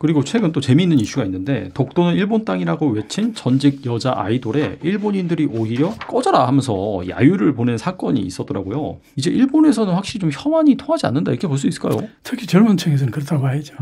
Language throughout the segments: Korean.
그리고 최근 또 재미있는 이슈가 있는데 독도는 일본 땅이라고 외친 전직 여자 아이돌에 일본인들이 오히려 꺼져라 하면서 야유를 보낸 사건이 있었더라고요. 이제 일본에서는 확실히 좀 혐한이 통하지 않는다 이렇게 볼 수 있을까요? 특히 젊은 층에서는 그렇다고 봐야죠.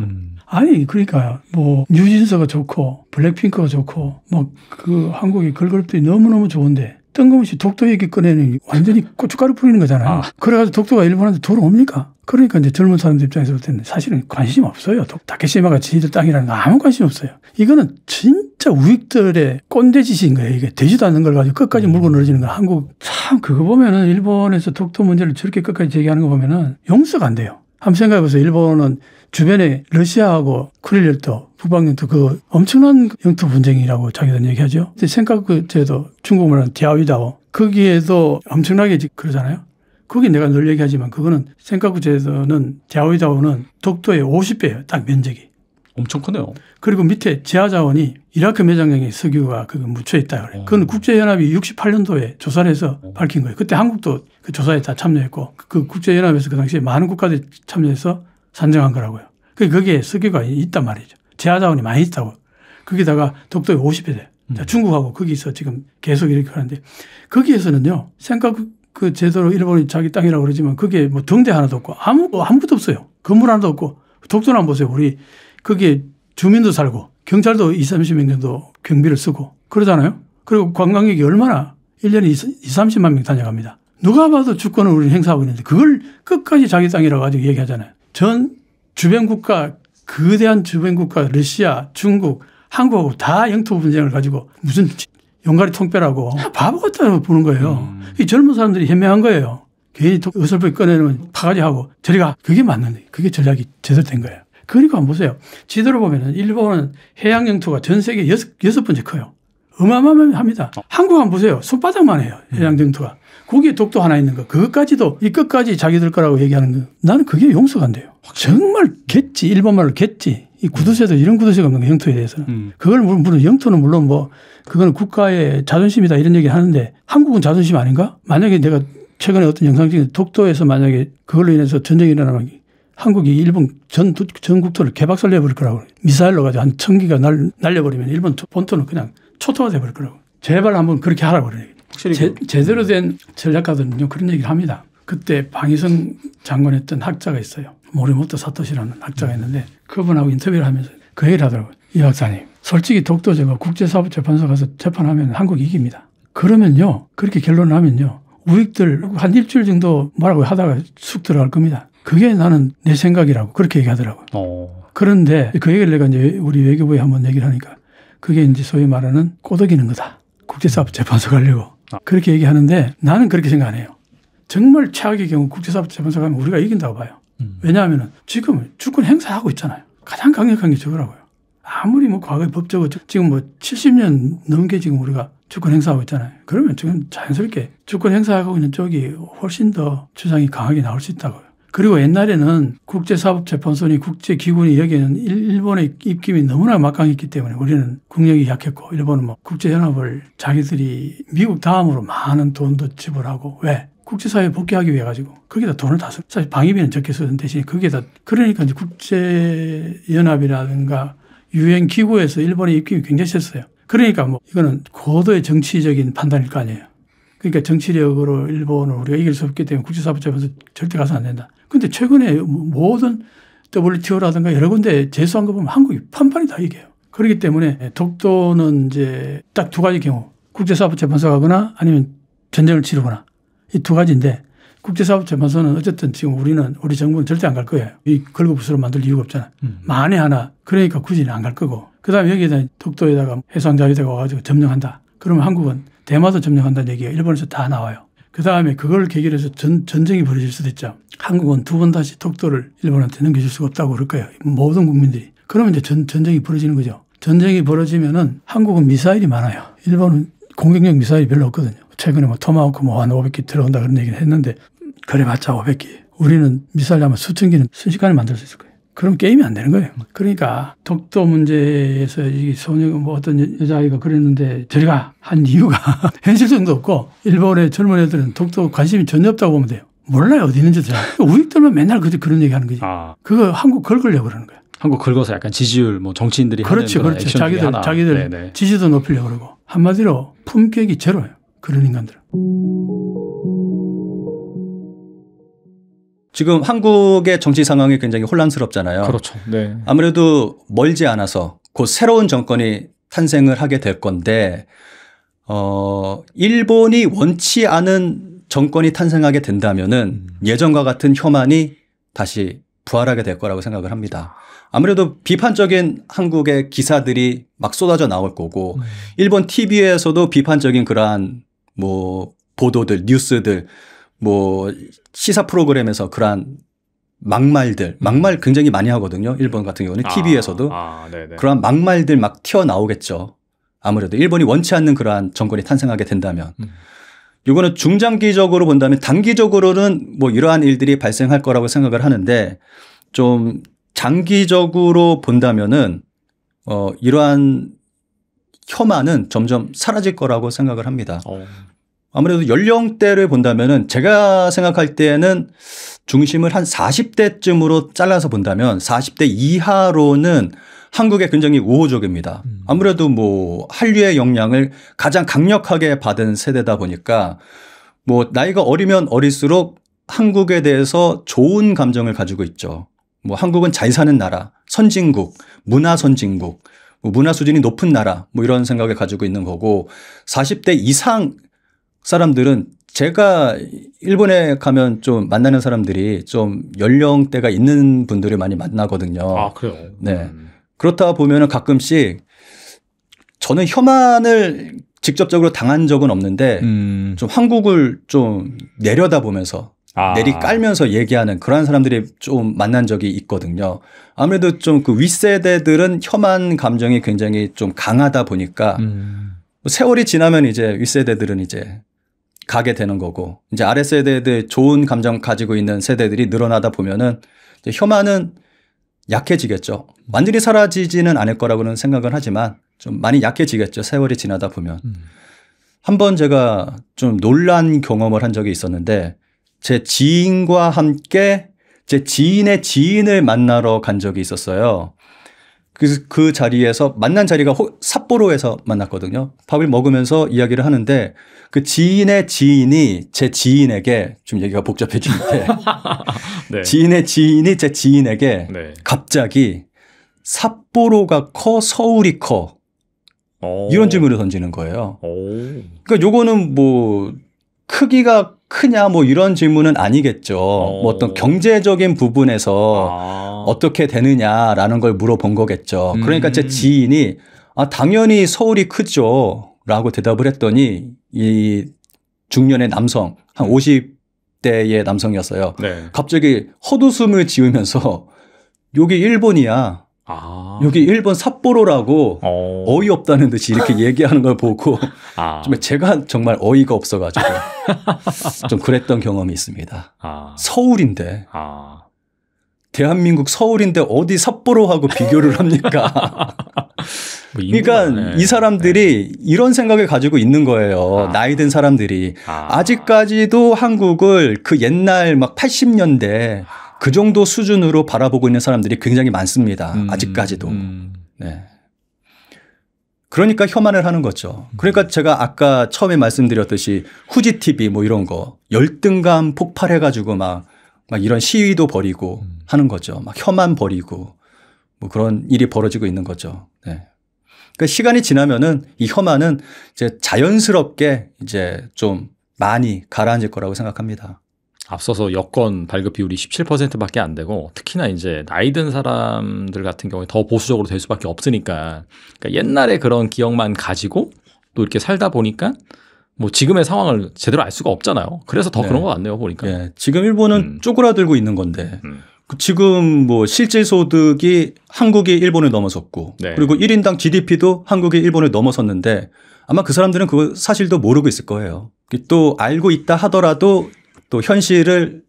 아니 그러니까 뭐 뉴진스가 좋고 블랙핑크가 좋고 뭐 그 한국의 걸그룹들이 너무너무 좋은데 뜬금없이 독도 얘기 꺼내는 완전히 고춧가루 뿌리는 거잖아요. 그래가지고 독도가 일본한테 돌아옵니까? 그러니까 이제 젊은 사람들 입장에서 볼 때는 사실은 관심 없어요. 다케시마가 지들 땅이라는 거 아무 관심 없어요. 이거는 진짜 우익들의 꼰대짓인 거예요. 이게 되지도 않는 걸 가지고 끝까지 물고 늘어지는 거. 한국 참 그거 보면은 일본에서 독도 문제를 저렇게 끝까지 제기하는 거 보면은 용서가 안 돼요. 한번 생각해 보세요. 일본은 주변에 러시아하고 쿠릴 열도, 북방 영토 그 엄청난 영토 분쟁이라고 자기들은 얘기하죠. 근데 생카쿠제도 중국말은 디아위다오 거기에도 엄청나게 그러잖아요. 거기 내가 늘 얘기하지만 그거는 생카쿠제도는 디아위다오는 독도의 50배예요. 딱 면적이. 엄청 크네요. 그리고 밑에 지하자원이 이라크 매장량의 석유가 그거 묻혀 있다 그래요. 그건 국제연합이 68년도에 조사를 해서 밝힌 거예요. 그때 한국도 그 조사에 다 참여했고 그 국제연합에서 그 당시에 많은 국가들이 참여해서 산정한 거라고요. 거기에 석유가 있단 말이죠. 지하자원이 많이 있다고. 거기다가 독도의 50배 돼. 중국하고 거기서 지금 계속 이렇게 하는데 거기에서는요. 그 제도로 일본이 자기 땅이라고 그러지만 거기에 뭐 등대 하나도 없고 아무것도 없어요. 건물 하나도 없고 독도는 한번 보세요. 우리 거기에 주민도 살고 경찰도 20-30명 정도 경비를 쓰고 그러잖아요. 그리고 관광객이 얼마나 1년에 20-30만 명 다녀갑니다. 누가 봐도 주권을 우리는 행사하고 있는데 그걸 끝까지 자기 땅이라고 가지고 얘기하잖아요. 전 주변 국가 거대한 주변 국가 러시아, 중국, 한국하고 다 영토 분쟁을 가지고 무슨 용가리 통뼈라고 바보 같다고 보는 거예요. 이 젊은 사람들이 현명한 거예요. 괜히 어설프게 꺼내면 파가지하고 저리가 그게 맞는데 그게 전략이 제대로 된 거예요. 그리고 한번 보세요. 지도를 보면은 일본은 해양 영토가 전 세계 6번째 커요. 어마어마합니다. 한국 한번 보세요. 손바닥만 해요. 해양 영토가. 거기에 독도 하나 있는 거. 그것까지도 이 끝까지 자기들 거라고 얘기하는 거. 나는 그게 용서가 안 돼요. 정말 겠지. 일본말로 겠지. 이 구두쇠도 이런 구두쇠가 없는 거 영토에 대해서는. 그걸 물론 영토는 물론 뭐 그거는 국가의 자존심이다 이런 얘기 하는데 한국은 자존심 아닌가? 만약에 내가 최근에 어떤 영상 중에 독도에서 만약에 그걸로 인해서 전쟁이 일어나면 한국이 일본 전 국토를 개박살 내버릴 거라고. 미사일로 가지고 한 1000기가 날려버리면 일본 본토는 그냥 초토화 돼버릴 거라고. 제발 한번 그렇게 하라고 그래요. 제대로 된 전략가들은요 그런 얘기를 합니다. 그때 방위성 장관했던 학자가 있어요. 모리모토 사토시라는 학자가 있는데 그분하고 인터뷰를 하면서 그 얘기를 하더라고요. 이 박사님 솔직히 독도 제가 국제사법재판소 가서 재판하면 한국이 이깁니다. 그러면요 그렇게 결론을 하면요 우익들 한 일주일 정도 뭐라고 하다가 쑥 들어갈 겁니다. 그게 나는 내 생각이라고 그렇게 얘기하더라고요. 그런데 그 얘기를 내가 이제 우리 외교부에 한번 얘기를 하니까 그게 이제 소위 말하는 꼬드기는 거다. 국제사법재판소 가려고. 그렇게 얘기하는데 나는 그렇게 생각 안 해요. 정말 최악의 경우 국제사법재판소 가면 우리가 이긴다고 봐요. 왜냐하면 지금 주권 행사하고 있잖아요. 가장 강력한 게 저거라고요. 아무리 뭐 과거에 법적으로 지금 뭐 70년 넘게 지금 우리가 주권 행사하고 있잖아요. 그러면 지금 자연스럽게 주권 행사하고 있는 쪽이 훨씬 더 주장이 강하게 나올 수 있다고요. 그리고 옛날에는 국제사법재판소니 국제기구니 여기에는 일본의 입김이 너무나 막강했기 때문에 우리는 국력이 약했고 일본은 뭐 국제연합을 자기들이 미국 다음으로 많은 돈도 지불하고 왜? 국제사회에 복귀하기 위해 가지고 거기다 돈을 다 쓰고 사실 방위비는 적게 쓰는 대신에 거기에다 그러니까 이제 국제연합이라든가 유엔 기구에서 일본의 입김이 굉장히 셌어요. 그러니까 뭐 이거는 고도의 정치적인 판단일 거 아니에요. 그러니까 정치력으로 일본을 우리가 이길 수 없기 때문에 국제사법재판소 절대 가서 안 된다. 근데 최근에 모든 WTO라든가 여러 군데 제소한 거 보면 한국이 판판이 다 이겨요. 그렇기 때문에 독도는 이제 딱 두 가지 경우 국제사법재판소 가거나 아니면 전쟁을 치르거나 이 두 가지인데 국제사법재판소는 어쨌든 지금 우리 정부는 절대 안 갈 거예요. 이 걸고부스로 만들 이유가 없잖아. 만에 하나 그러니까 굳이 안 갈 거고 그다음에 여기에다 독도에다가 해상자위대가 와가지고 점령한다. 그러면 한국은 대마도 점령한다는 얘기가 일본에서 다 나와요. 그다음에 그걸 계기로 해서 전쟁이 벌어질 수도 있죠. 한국은 두 번 다시 독도를 일본한테 넘겨줄 수가 없다고 그럴 거예요. 모든 국민들이. 그러면 이제 전쟁이 벌어지는 거죠. 전쟁이 벌어지면은 한국은 미사일이 많아요. 일본은 공격용 미사일이 별로 없거든요. 최근에 뭐 토마호크 뭐 한 500기 들어온다 그런 얘기를 했는데 그래봤자 500기. 우리는 미사일 아마 수천 기는 순식간에 만들 수 있을 거예요. 그럼 게임이 안 되는 거예요. 그러니까 독도 문제에서 이 소녀 뭐 어떤 여자아이가 그랬는데 저리가 한 이유가 현실성도 없고 일본의 젊은 애들은 독도 관심이 전혀 없다고 보면 돼요. 몰라요 어디 있는지. 우익들만 맨날 그런 얘기하는 거지. 그거 한국 걸으려고 그러는 거야. 한국 긁어서 약간 지지율 뭐 정치인들이 그렇죠, 하는 그런 그렇죠. 액션 중에 하나. 자기들 네네. 지지도 높이려고 그러고 한마디로 품격이 제로예요. 그런 인간들은. 지금 한국의 정치 상황이 굉장히 혼란스럽잖아요. 그렇죠. 네. 아무래도 멀지 않아서 곧 새로운 정권이 탄생을 하게 될 건데, 일본이 원치 않은 정권이 탄생하게 된다면은 예전과 같은 혐한이 다시 부활하게 될 거라고 생각을 합니다. 아무래도 비판적인 한국의 기사들이 막 쏟아져 나올 거고, 일본 TV에서도 비판적인 그러한 뭐 보도들, 뉴스들, 뭐 시사 프로그램에서 그러한 막말 굉장히 많이 하거든요. 일본 같은 경우는 TV에서도 네네. 그러한 막말들 막 튀어나오겠죠. 아무래도 일본이 원치 않는 그러한 정권이 탄생하게 된다면. 이거는 중장기적으로 본다면 단기적으로는 뭐 이러한 일들이 발생할 거라고 생각을 하는데 좀 장기적으로 본다면은 이러한 혐한은 점점 사라질 거라고 생각을 합니다. 아무래도 연령대를 본다면은 제가 생각할 때는 중심을 한 40대쯤으로 잘라서 본다면 40대 이하로는 한국에 굉장히 우호적입니다. 아무래도 뭐 한류의 영향을 가장 강력하게 받은 세대다 보니까 뭐 나이가 어리면 어릴수록 한국에 대해서 좋은 감정을 가지고 있죠. 뭐 한국은 잘 사는 나라, 선진국, 문화 선진국, 뭐 문화 수준이 높은 나라 뭐 이런 생각을 가지고 있는 거고 40대 이상 사람들은 제가 일본에 가면 좀 만나는 사람들이 좀 연령대가 있는 분들을 많이 만나거든요. 아, 그래요? 네. 그렇다 보면은 가끔씩 저는 혐한을 직접적으로 당한 적은 없는데 좀 한국을 좀 내려다보면서 내리깔면서 얘기하는 그런 사람들이 좀 만난 적이 있거든요. 아무래도 좀 그 윗세대들은 혐한 감정이 굉장히 좀 강하다 보니까 세월이 지나면 이제 윗세대들은 이제 가게 되는 거고 이제 아랫세대들 좋은 감정 가지고 있는 세대들이 늘어나다 보면은 이제 혐한은 약해지겠죠. 완전히 사라지지는 않을 거라고는 생각을 하지만 좀 많이 약해지겠죠. 세월이 지나다 보면. 한번 제가 좀 놀란 경험을 한 적이 있었는데 제 지인과 함께 제 지인의 지인을 만나러 간 적이 있었어요. 그래서 그 자리에서 만난 자리가 삿포로에서 만났거든요. 밥을 먹으면서 이야기를 하는데 그 지인의 지인이 제 지인에게 좀 얘기가 복잡해지는데 네. 지인의 지인이 제 지인에게 네. 갑자기 삿포로가 커 서울이 커 이런 질문을 던지는 거예요. 그러니까 요거는 뭐 크기가 크냐 뭐 이런 질문은 아니겠죠. 뭐 어떤 경제적인 부분에서 어떻게 되느냐라는 걸 물어본 거겠죠. 그러니까 제 지인이 당연히 서울이 크죠 라고 대답을 했더니 이 중년의 남성 한 50대의 남성이었어요. 네. 갑자기 헛웃음을 지으면서 여기 일본이야. 여기 일본 삿포로라고 어이없다는 듯이 이렇게 얘기하는 걸 보고 좀 제가 정말 어이가 없어가지고 좀 그랬던 경험이 있습니다. 서울인데 대한민국 서울인데 어디 삿포로하고 비교를 합니까? 그러니까 네. 이 사람들이 이런 생각을 가지고 있는 거예요. 나이 든 사람들이. 아직까지도 한국을 그 옛날 막 80년대 그 정도 수준으로 바라보고 있는 사람들이 굉장히 많습니다. 아직까지도. 네. 그러니까 혐한을 하는 거죠. 그러니까 제가 아까 처음에 말씀드렸듯이 후지 TV 뭐 이런 거 열등감 폭발해가지고 막 이런 시위도 벌이고 하는 거죠. 막 혐한 벌이고 뭐 그런 일이 벌어지고 있는 거죠. 네. 그러니까 시간이 지나면은 이 혐한은 이제 자연스럽게 이제 좀 많이 가라앉을 거라고 생각합니다. 앞서서 여권 발급 비율이 17%밖에 안 되고 특히나 이제 나이 든 사람들 같은 경우에 더 보수적으로 될 수밖에 없으니까 그러니까 옛날에 그런 기억만 가지고 또 이렇게 살다 보니까 뭐 지금의 상황을 제대로 알 수가 없잖아요. 그래서 더 그런 것 같네요, 보니까. 네. 지금 일본은 쪼그라들고 있는 건데 지금 뭐 실질 소득이 한국이 일본을 넘어섰고 네. 그리고 1인당 GDP도 한국이 일본을 넘어섰는데 아마 그 사람들은 그 사실도 모르고 있을 거예요. 또 알고 있다 하더라도 또 현실을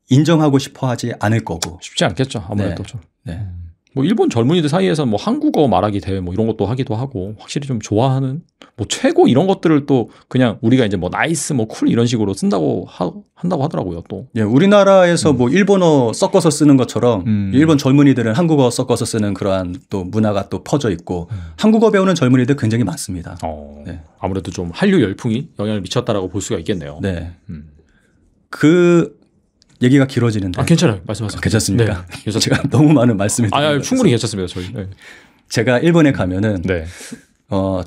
인정하고 싶어 하지 않을 거고. 쉽지 않겠죠. 아무래도 좀. 네. 뭐 일본 젊은이들 사이에서 뭐 한국어 말하기 대회 뭐 이런 것도 하기도 하고 확실히 좀 좋아하는 뭐 최고 이런 것들을 또 그냥 우리가 이제 뭐 나이스 뭐 쿨 이런 식으로 쓴다고 한다고 하더라고요 또. 예, 우리나라에서 뭐 일본어 섞어서 쓰는 것처럼 일본 젊은이들은 한국어 섞어서 쓰는 그러한 또 문화가 또 퍼져 있고 한국어 배우는 젊은이들 굉장히 많습니다. 네. 아무래도 좀 한류 열풍이 영향을 미쳤다라고 볼 수가 있겠네요. 네. 그 얘기가 길어지는데. 괜찮아요. 말씀하세요. 괜찮습니까? 네, 제가 너무 많은 말씀을 드린 충분히 괜찮습니다. 저희. 네. 제가 일본에 가면은 네.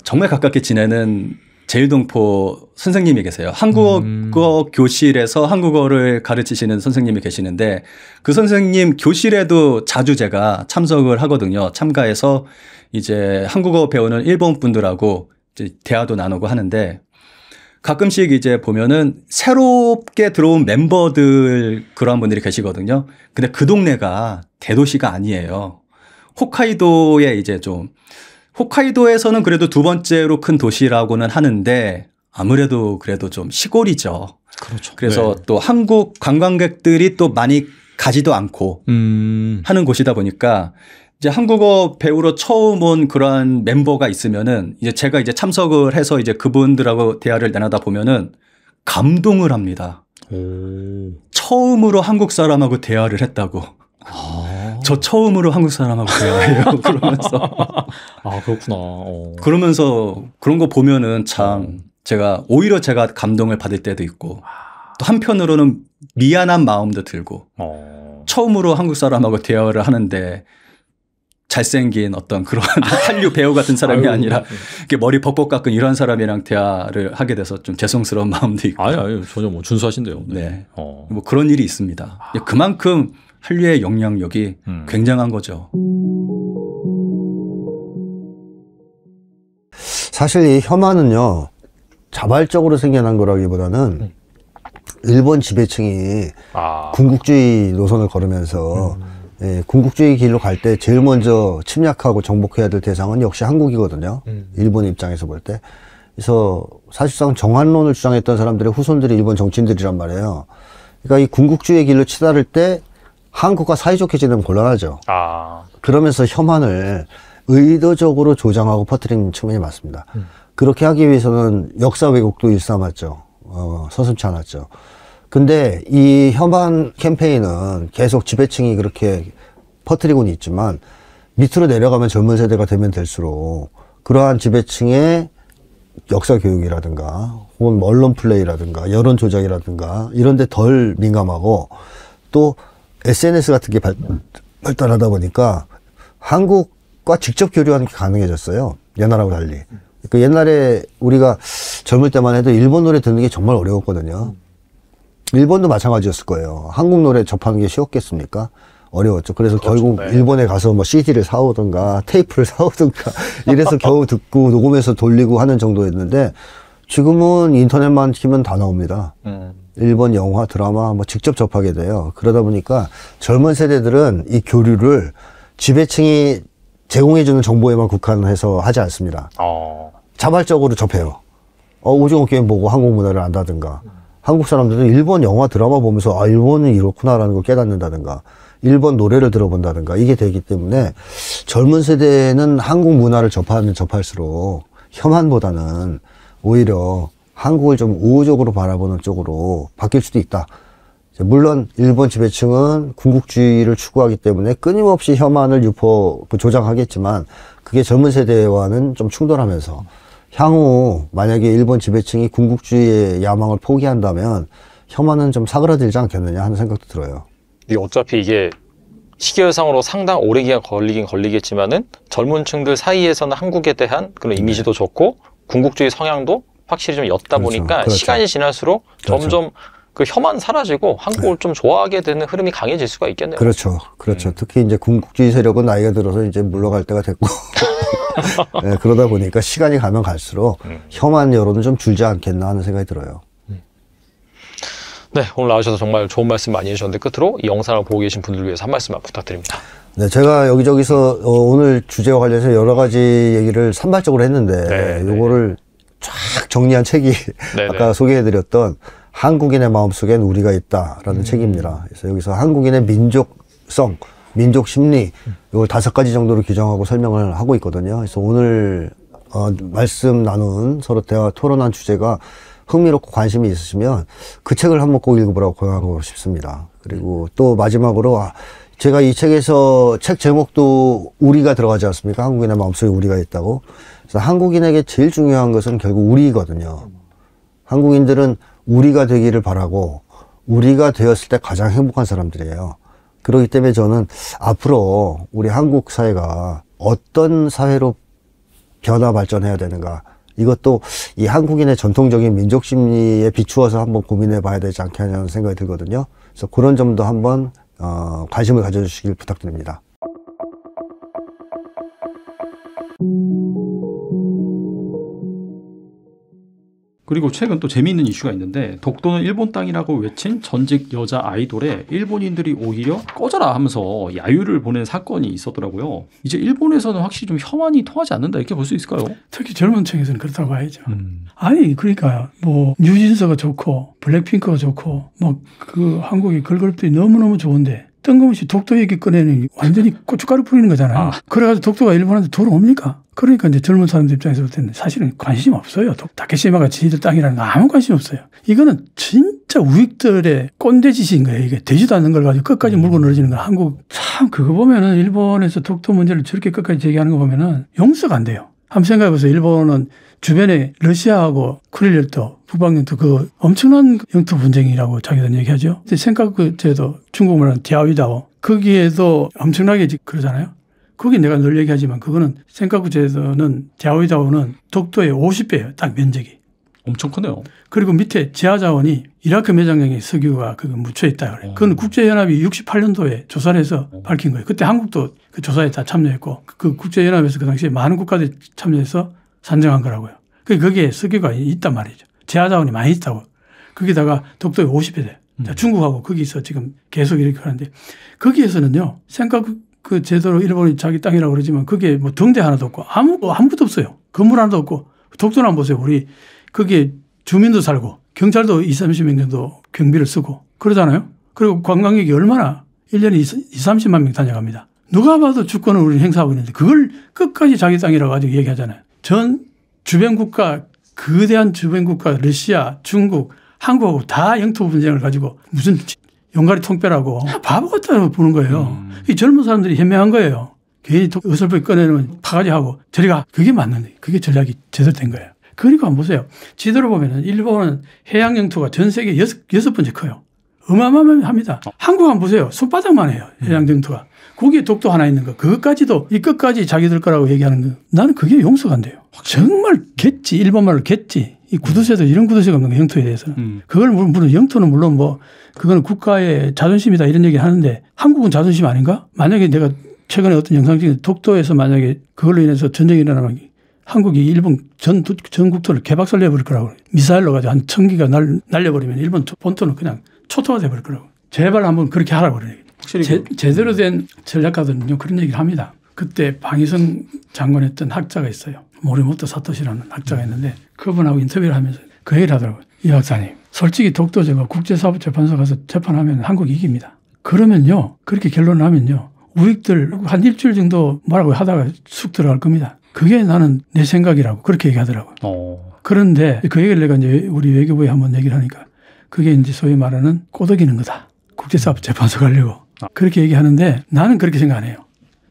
정말 가깝게 지내는 제일동포 선생님이 계세요. 한국어 교실에서 한국어를 가르치시는 선생님이 계시는데 그 선생님 교실에도 자주 제가 참석을 하거든요. 참가해서 이제 한국어 배우는 일본 분들하고 이제 대화도 나누고 하는데 가끔씩 이제 보면은 새롭게 들어온 멤버들 그런 분들이 계시거든요. 근데 그 동네가 대도시가 아니에요. 홋카이도에 이제 좀 홋카이도에서는 그래도 두 번째로 큰 도시라고는 하는데 아무래도 그래도 좀 시골이죠. 그렇죠. 그래서 또 한국 관광객들이 또 많이 가지도 않고 하는 곳이다 보니까 이제 한국어 배우러 처음 온 그러한 멤버가 있으면은 이제 제가 이제 참석을 해서 이제 그분들하고 대화를 나누다 보면은 감동을 합니다. 처음으로 한국 사람하고 대화를 했다고. 저 처음으로 한국 사람하고 대화해요. 그러면서. 그렇구나. 그러면서 그런 거 보면은 참 오히려 제가 감동을 받을 때도 있고 또 한편으로는 미안한 마음도 들고 처음으로 한국 사람하고 대화를 하는데 잘생긴 어떤 그런 한류 배우 같은 사람이 아니라 이렇게 머리 벅벅 깎은 이런 사람이랑 대화를 하게 돼서 좀 죄송스러운 마음도 있고. 아니, 전혀 뭐 준수하신데요. 네. 네. 뭐 그런 일이 있습니다. 그만큼 한류의 영향력이 굉장한 거죠. 사실 이 혐한은요, 자발적으로 생겨난 거라기보다는 일본 지배층이 군국주의 노선을 걸으면서 군국주의 길로 갈 때 제일 먼저 침략하고 정복해야 될 대상은 역시 한국이거든요. 일본 입장에서 볼 때. 그래서 사실상 정한론을 주장했던 사람들의 후손들이 일본 정치인들이란 말이에요. 그러니까 이 군국주의 길로 치달을 때 한국과 사이좋게 지내면 곤란하죠. 그러면서 혐한을 의도적으로 조장하고 퍼뜨린 측면이 많습니다. 그렇게 하기 위해서는 역사 왜곡도 일삼았죠. 서슴지 않았죠. 근데 이 혐한 캠페인은 계속 지배층이 그렇게 퍼뜨리고는 있지만 밑으로 내려가면 젊은 세대가 되면 될수록 그러한 지배층의 역사 교육이라든가 혹은 언론 플레이라든가 여론 조작이라든가 이런 데 덜 민감하고 또 SNS 같은 게 발달하다 보니까 한국과 직접 교류하는 게 가능해졌어요. 옛날하고 달리. 그러니까 옛날에 우리가 젊을 때만 해도 일본 노래 듣는 게 정말 어려웠거든요. 일본도 마찬가지였을 거예요. 한국 노래 접하는 게 쉬웠겠습니까? 어려웠죠. 그래서 결국 일본에 가서 뭐 CD를 사오든가 테이프를 사오든가 이래서 겨우 듣고 녹음해서 돌리고 하는 정도였는데 지금은 인터넷만 키면 다 나옵니다. 일본 영화, 드라마 뭐 직접 접하게 돼요. 그러다 보니까 젊은 세대들은 이 교류를 지배층이 제공해주는 정보에만 국한해서 하지 않습니다. 자발적으로 접해요. 오징어 게임 보고 한국 문화를 안다든가 한국 사람들은 일본 영화, 드라마 보면서 일본은 이렇구나라는 걸 깨닫는다든가 일본 노래를 들어본다든가 이게 되기 때문에 젊은 세대는 한국 문화를 접하면 접할수록 혐한보다는 오히려 한국을 좀 우호적으로 바라보는 쪽으로 바뀔 수도 있다. 물론 일본 지배층은 군국주의를 추구하기 때문에 끊임없이 혐한을 조장하겠지만 그게 젊은 세대와는 좀 충돌하면서 향후 만약에 일본 지배층이 군국주의의 야망을 포기한다면 혐한은 좀 사그라들지 않겠느냐 하는 생각도 들어요. 어차피 이게 시계열상으로 상당 오래 기간 걸리겠지만은 젊은 층들 사이에서는 한국에 대한 그런 이미지도 좋고 군국주의 성향도 확실히 좀 옅다 보니까 시간이 지날수록 점점 그 혐한 사라지고 한국을 좀 좋아하게 되는 흐름이 강해질 수가 있겠네요. 그렇죠. 특히 이제 군국주의 세력은 나이가 들어서 이제 물러갈 때가 됐고 네, 그러다 보니까 시간이 가면 갈수록 혐한 여론은 좀 줄지 않겠나 하는 생각이 들어요. 네, 오늘 나와주셔서 정말 좋은 말씀 많이 해주셨는데 끝으로 이 영상을 보고 계신 분들을 위해서 한 말씀만 부탁드립니다. 네, 제가 여기저기서 오늘 주제와 관련해서 여러 가지 얘기를 산발적으로 했는데 요거를 쫙 정리한 책이 아까 소개해드렸던 한국인의 마음속엔 우리가 있다라는 책입니다. 그래서 여기서 한국인의 민족성, 민족 심리 이걸 5가지 정도로 규정하고 설명을 하고 있거든요. 그래서 오늘 말씀 나눈 서로 대화 토론한 주제가 흥미롭고 관심이 있으시면 그 책을 한번 꼭 읽어보라고 권하고 싶습니다. 그리고 또 마지막으로 제가 이 책에서 책 제목도 우리가 들어가지 않습니까? 한국인의 마음속에 우리가 있다고. 그래서 한국인에게 제일 중요한 것은 결국 우리거든요. 한국인들은 우리가 되기를 바라고 우리가 되었을 때 가장 행복한 사람들이에요. 그렇기 때문에 저는 앞으로 우리 한국 사회가 어떤 사회로 변화 발전해야 되는가, 이것도 이 한국인의 전통적인 민족 심리에 비추어서 한번 고민해 봐야 되지 않겠냐는 생각이 들거든요. 그래서 그런 점도 한번 관심을 가져주시길 부탁드립니다. 그리고 최근 또 재미있는 이슈가 있는데 독도는 일본 땅이라고 외친 전직 여자 아이돌에 일본인들이 오히려 꺼져라 하면서 야유를 보낸 사건이 있었더라고요. 이제 일본에서는 확실히 좀 혐한이 통하지 않는다 이렇게 볼 수 있을까요? 특히 젊은 층에서는 그렇다고 봐야죠. 아니 그러니까 뭐 뉴진스가 좋고 블랙핑크가 좋고 뭐 그 한국의 걸그룹들이 너무너무 좋은데 뜬금없이 독도 얘기 꺼내는 완전히 고춧가루 뿌리는 거잖아요. 그래가지고 독도가 일본한테 돌아옵니까? 그러니까 이제 젊은 사람들 입장에서 볼 때는 사실은 관심 없어요. 다케시마가 지들 땅이라는 거 아무 관심 없어요. 이거는 진짜 우익들의 꼰대짓인 거예요. 이게 되지도 않는 걸 가지고 끝까지 물고 늘어지는 거. 한국 참 그거 보면은 일본에서 독도 문제를 저렇게 끝까지 제기하는 거 보면은 용서가 안 돼요. 한번 생각해보세요. 일본은 주변에 러시아하고 쿠릴 열도, 북방 영토 그 엄청난 영토 분쟁이라고 자기들은 얘기하죠. 생카쿠제도 중국 말하는 디아오이다오 거기에도 엄청나게 그러잖아요. 거기 내가 늘 얘기하지만 그거는 생카쿠제도는 디아오이다오는 독도의 50배예요. 딱 면적이. 엄청 크네요. 그리고 밑에 지하 자원이 이라크 매장량의 석유가 묻혀 있다 그래요. 그건 국제연합이 68년도에 조사를 해서 밝힌 거예요. 그때 한국도 그 조사에 다 참여했고 그 국제연합에서 그 당시에 많은 국가들이 참여해서 산정한 거라고요. 거기에 석유가 있단 말이죠. 지하 자원이 많이 있다고. 거기다가 독도의 50배 돼요. 중국하고 거기서 지금 계속 이렇게 하는데 거기에서는요. 그 제도로 일본이 자기 땅이라고 그러지만 그게 뭐 등대 하나도 없고 아무것도 없어요. 건물 하나도 없고 독도는 한번 보세요. 우리 거기에 주민도 살고 경찰도 20-30명 정도 경비를 쓰고 그러잖아요. 그리고 관광객이 얼마나 1년에 20-30만 명 다녀갑니다. 누가 봐도 주권을 우리는 행사하고 있는데 그걸 끝까지 자기 땅이라고 가지고 얘기하잖아요. 전 주변 국가 거대한 주변 국가 러시아, 중국, 한국하고 다 영토 분쟁을 가지고 무슨 용가리 통뼈라고 바보 같다고 보는 거예요. 이 젊은 사람들이 현명한 거예요. 괜히 어설프게 꺼내면 파가지하고 저리가 그게 맞는데 그게 전략이 제대로 된 거예요. 그리고 한번 보세요. 지도를 보면은 일본은 해양 영토가 전 세계 6번째 커요. 어마어마합니다. 한국 한번 보세요. 손바닥만 해요. 해양 영토가. 거기에 독도 하나 있는 거. 그것까지도 이 끝까지 자기들 거라고 얘기하는 거. 나는 그게 용서가 안 돼요. 정말 겠지. 일본말로 겠지. 이 구두쇠도 이런 구두쇠가 없는 거 영토에 대해서는. 그걸 물론 영토는 물론 뭐 그거는 국가의 자존심이다 이런 얘기 하는데 한국은 자존심 아닌가? 만약에 내가 최근에 어떤 영상 중에 독도에서 만약에 그걸로 인해서 전쟁이 일어나면 한국이 일본 전 국토를 개박살 내버릴 거라고. 미사일로 가지고 한 1000기가 날려버리면 일본 본토는 그냥 초토화 돼버릴 거라고. 제발 한번 그렇게 하라고 그래요. 확실히 제대로 된 전략가들은요 그런 얘기를 합니다. 그때 방위성 장관했던 학자가 있어요. 모리모토 사토시라는 학자가 있는데 그분하고 인터뷰를 하면서 그 얘기를 하더라고요. 이 학사님 솔직히 독도 제가 국제사법재판소 가서 재판하면 한국이 이깁니다. 그러면요 그렇게 결론을 하면요 우익들 한 일주일 정도 뭐라고 하다가 쑥 들어갈 겁니다. 그게 나는 내 생각이라고 그렇게 얘기하더라고요. 그런데 그 얘기를 내가 이제 우리 외교부에 한번 얘기를 하니까 그게 이제 소위 말하는 꼬드기는 거다. 국제사법재판소 가려고. 그렇게 얘기하는데 나는 그렇게 생각 안 해요.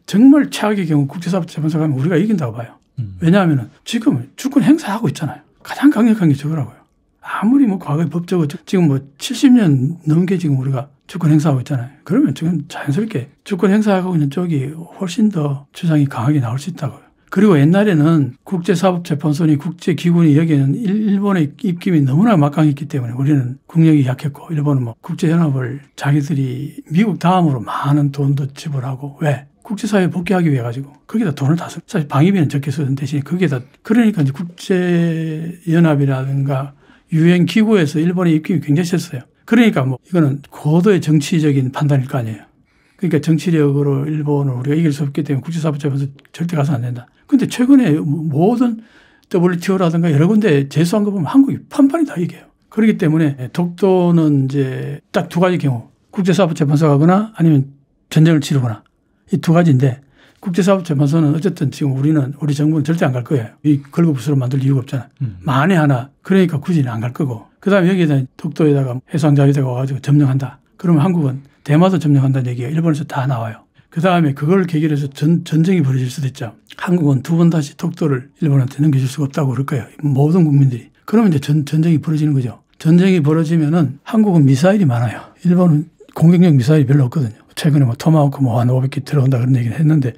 정말 최악의 경우 국제사법재판소 가면 우리가 이긴다고 봐요. 왜냐하면 지금 주권 행사하고 있잖아요. 가장 강력한 게 저거라고요. 아무리 뭐 과거에 법적으로 지금 뭐 70년 넘게 지금 우리가 주권 행사하고 있잖아요. 그러면 지금 자연스럽게 주권 행사하고 있는 쪽이 훨씬 더 주장이 강하게 나올 수 있다고요. 그리고 옛날에는 국제사법재판소니 국제기구니 여기에는 일본의 입김이 너무나 막강했기 때문에 우리는 국력이 약했고 일본은 뭐 국제연합을 자기들이 미국 다음으로 많은 돈도 지불하고 왜? 국제사회에 복귀하기 위해 가지고 거기다 돈을 다 쓰고 사실 방위비는 적게 쓰는 대신에 거기에다 그러니까 이제 국제연합이라든가 유엔 기구에서 일본의 입김이 굉장히 셌어요. 그러니까 뭐 이거는 고도의 정치적인 판단일 거 아니에요. 그러니까 정치력으로 일본을 우리가 이길 수 없기 때문에 국제사법재판소 절대 가서 안 된다. 근데 최근에 모든 WTO라든가 여러 군데 제소한 거 보면 한국이 판판이 다 이겨요. 그렇기 때문에 독도는 이제 딱 두 가지 경우 국제사법재판소 가거나 아니면 전쟁을 치르거나 이 두 가지인데 국제사업재판소는 어쨌든 지금 우리 정부는 절대 안 갈 거예요. 이 걸그부스로 만들 이유가 없잖아. 만에 하나 그러니까 굳이 안 갈 거고. 그다음에 여기에다 독도에다가 해상자위대가 와가지고 점령한다. 그러면 한국은 대마도 점령한다는 얘기가 일본에서 다 나와요. 그다음에 그걸 계기로 해서 전쟁이 벌어질 수도 있죠. 한국은 두 번 다시 독도를 일본한테 넘겨줄 수가 없다고 그럴 거예요. 모든 국민들이. 그러면 이제 전쟁이 벌어지는 거죠. 전쟁이 벌어지면은 한국은 미사일이 많아요. 일본은 공격용 미사일이 별로 없거든요. 최근에 뭐 토마호크 뭐 한 500개 들어온다 그런 얘기를 했는데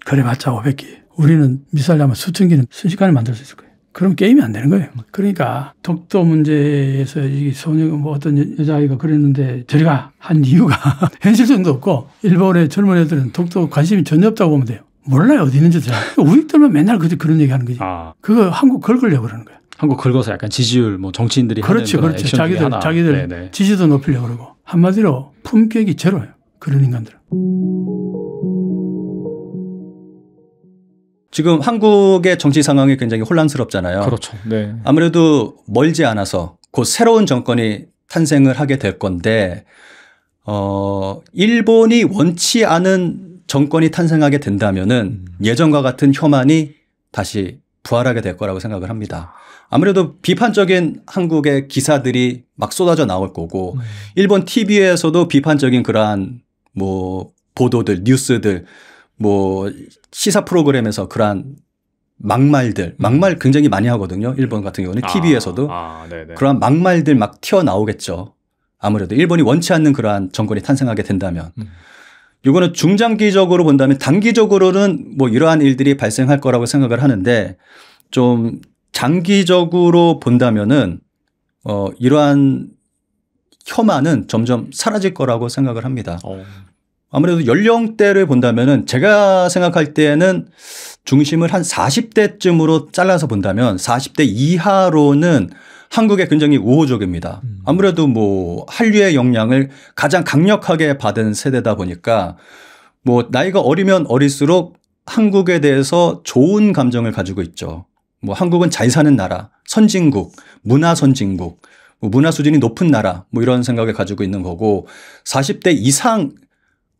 그래봤자 500개. 우리는 미사일 아마 수천 개는 순식간에 만들 수 있을 거예요. 그럼 게임이 안 되는 거예요. 그러니까 독도 문제에서 이 소녀 뭐 어떤 여자아이가 그랬는데 저리가 한 이유가 현실성도 없고 일본의 젊은 애들은 독도 관심이 전혀 없다고 보면 돼요. 몰라요 어디 있는지 잘. 우익들만 맨날 그런 얘기하는 거지. 그거 한국 긁으려고 그러는 거야. 한국 긁어서 약간 지지율 뭐 정치인들이 그렇지, 하는 그렇지. 자기들 네네. 지지도 높이려고 그러고 한마디로 품격이 제로예요. 그런 인간들은. 지금 한국의 정치 상황이 굉장히 혼란스럽잖아요. 그렇죠. 네. 아무래도 멀지 않아서 곧 새로운 정권이 탄생을 하게 될 건데, 일본이 원치 않은 정권이 탄생하게 된다면은 예전과 같은 혐한이 다시 부활하게 될 거라고 생각을 합니다. 아무래도 비판적인 한국의 기사들이 막 쏟아져 나올 거고, 일본 TV에서도 비판적인 그러한 뭐 보도들, 뉴스들, 뭐 시사 프로그램에서 그러한 막말 굉장히 많이 하거든요. 일본 같은 경우는 TV에서도 그러한 막말들 막 튀어나오겠죠. 아무래도 일본이 원치 않는 그러한 정권이 탄생하게 된다면. 이거는 중장기적으로 본다면 단기적으로는 뭐 이러한 일들이 발생할 거라고 생각을 하는데 좀 장기적으로 본다면은 이러한 혐한은 점점 사라질 거라고 생각을 합니다. 아무래도 연령대를 본다면은 제가 생각할 때는 중심을 한 40대쯤으로 잘라서 본다면 40대 이하로는 한국에 굉장히 우호적입니다. 아무래도 뭐 한류의 영향을 가장 강력하게 받은 세대다 보니까 뭐 나이가 어리면 어릴수록 한국에 대해서 좋은 감정을 가지고 있죠. 뭐 한국은 잘 사는 나라, 선진국, 문화 선진국, 뭐 문화 수준이 높은 나라 뭐 이런 생각을 가지고 있는 거고 40대 이상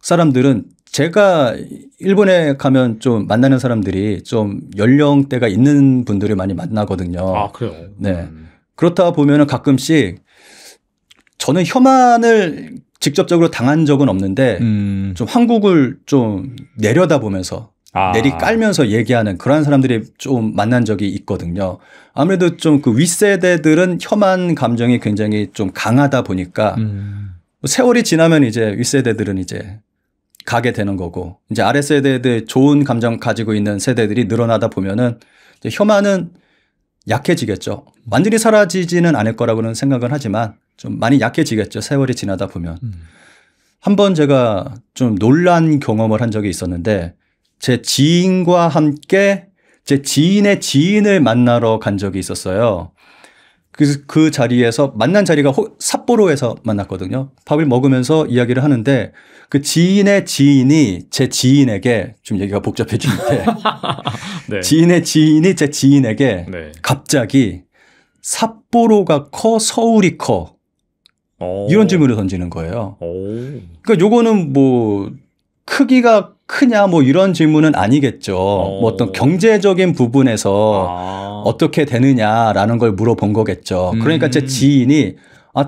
사람들은 제가 일본에 가면 좀 만나는 사람들이 좀 연령대가 있는 분들을 많이 만나거든요. 아, 그래요? 네. 그렇다 보면은 가끔씩 저는 혐한을 직접적으로 당한 적은 없는데 좀 한국을 좀 내려다보면서 내리 깔면서 얘기하는 그런 사람들이 좀 만난 적이 있거든요. 아무래도 좀 그 윗세대들은 혐한 감정이 굉장히 좀 강하다 보니까 세월이 지나면 이제 윗세대들은 이제 가게 되는 거고 이제 아랫세대들 좋은 감정 가지고 있는 세대들이 늘어나다 보면은 이제 혐한은 약해지겠죠. 완전히 사라지지는 않을 거라고는 생각은 하지만 좀 많이 약해지겠죠. 세월이 지나다 보면. 한번 제가 좀 놀란 경험을 한 적이 있었는데 제 지인과 함께 제 지인의 지인을 만나러 간 적이 있었어요. 그 자리에서 만난 자리가 삿포로에서 만났거든요. 밥을 먹으면서 이야기를 하는데 그 지인의 지인이 제 지인에게 좀 얘기가 복잡해지는데 네. 지인의 지인이 제 지인에게 네. 갑자기 삿포로가 커 서울이 커 이런 질문을 던지는 거예요. 그러니까 요거는 뭐 크기가 크냐 뭐 이런 질문은 아니겠죠. 뭐 어떤 경제적인 부분에서 어떻게 되느냐라는 걸 물어본 거겠죠. 그러니까 제 지인이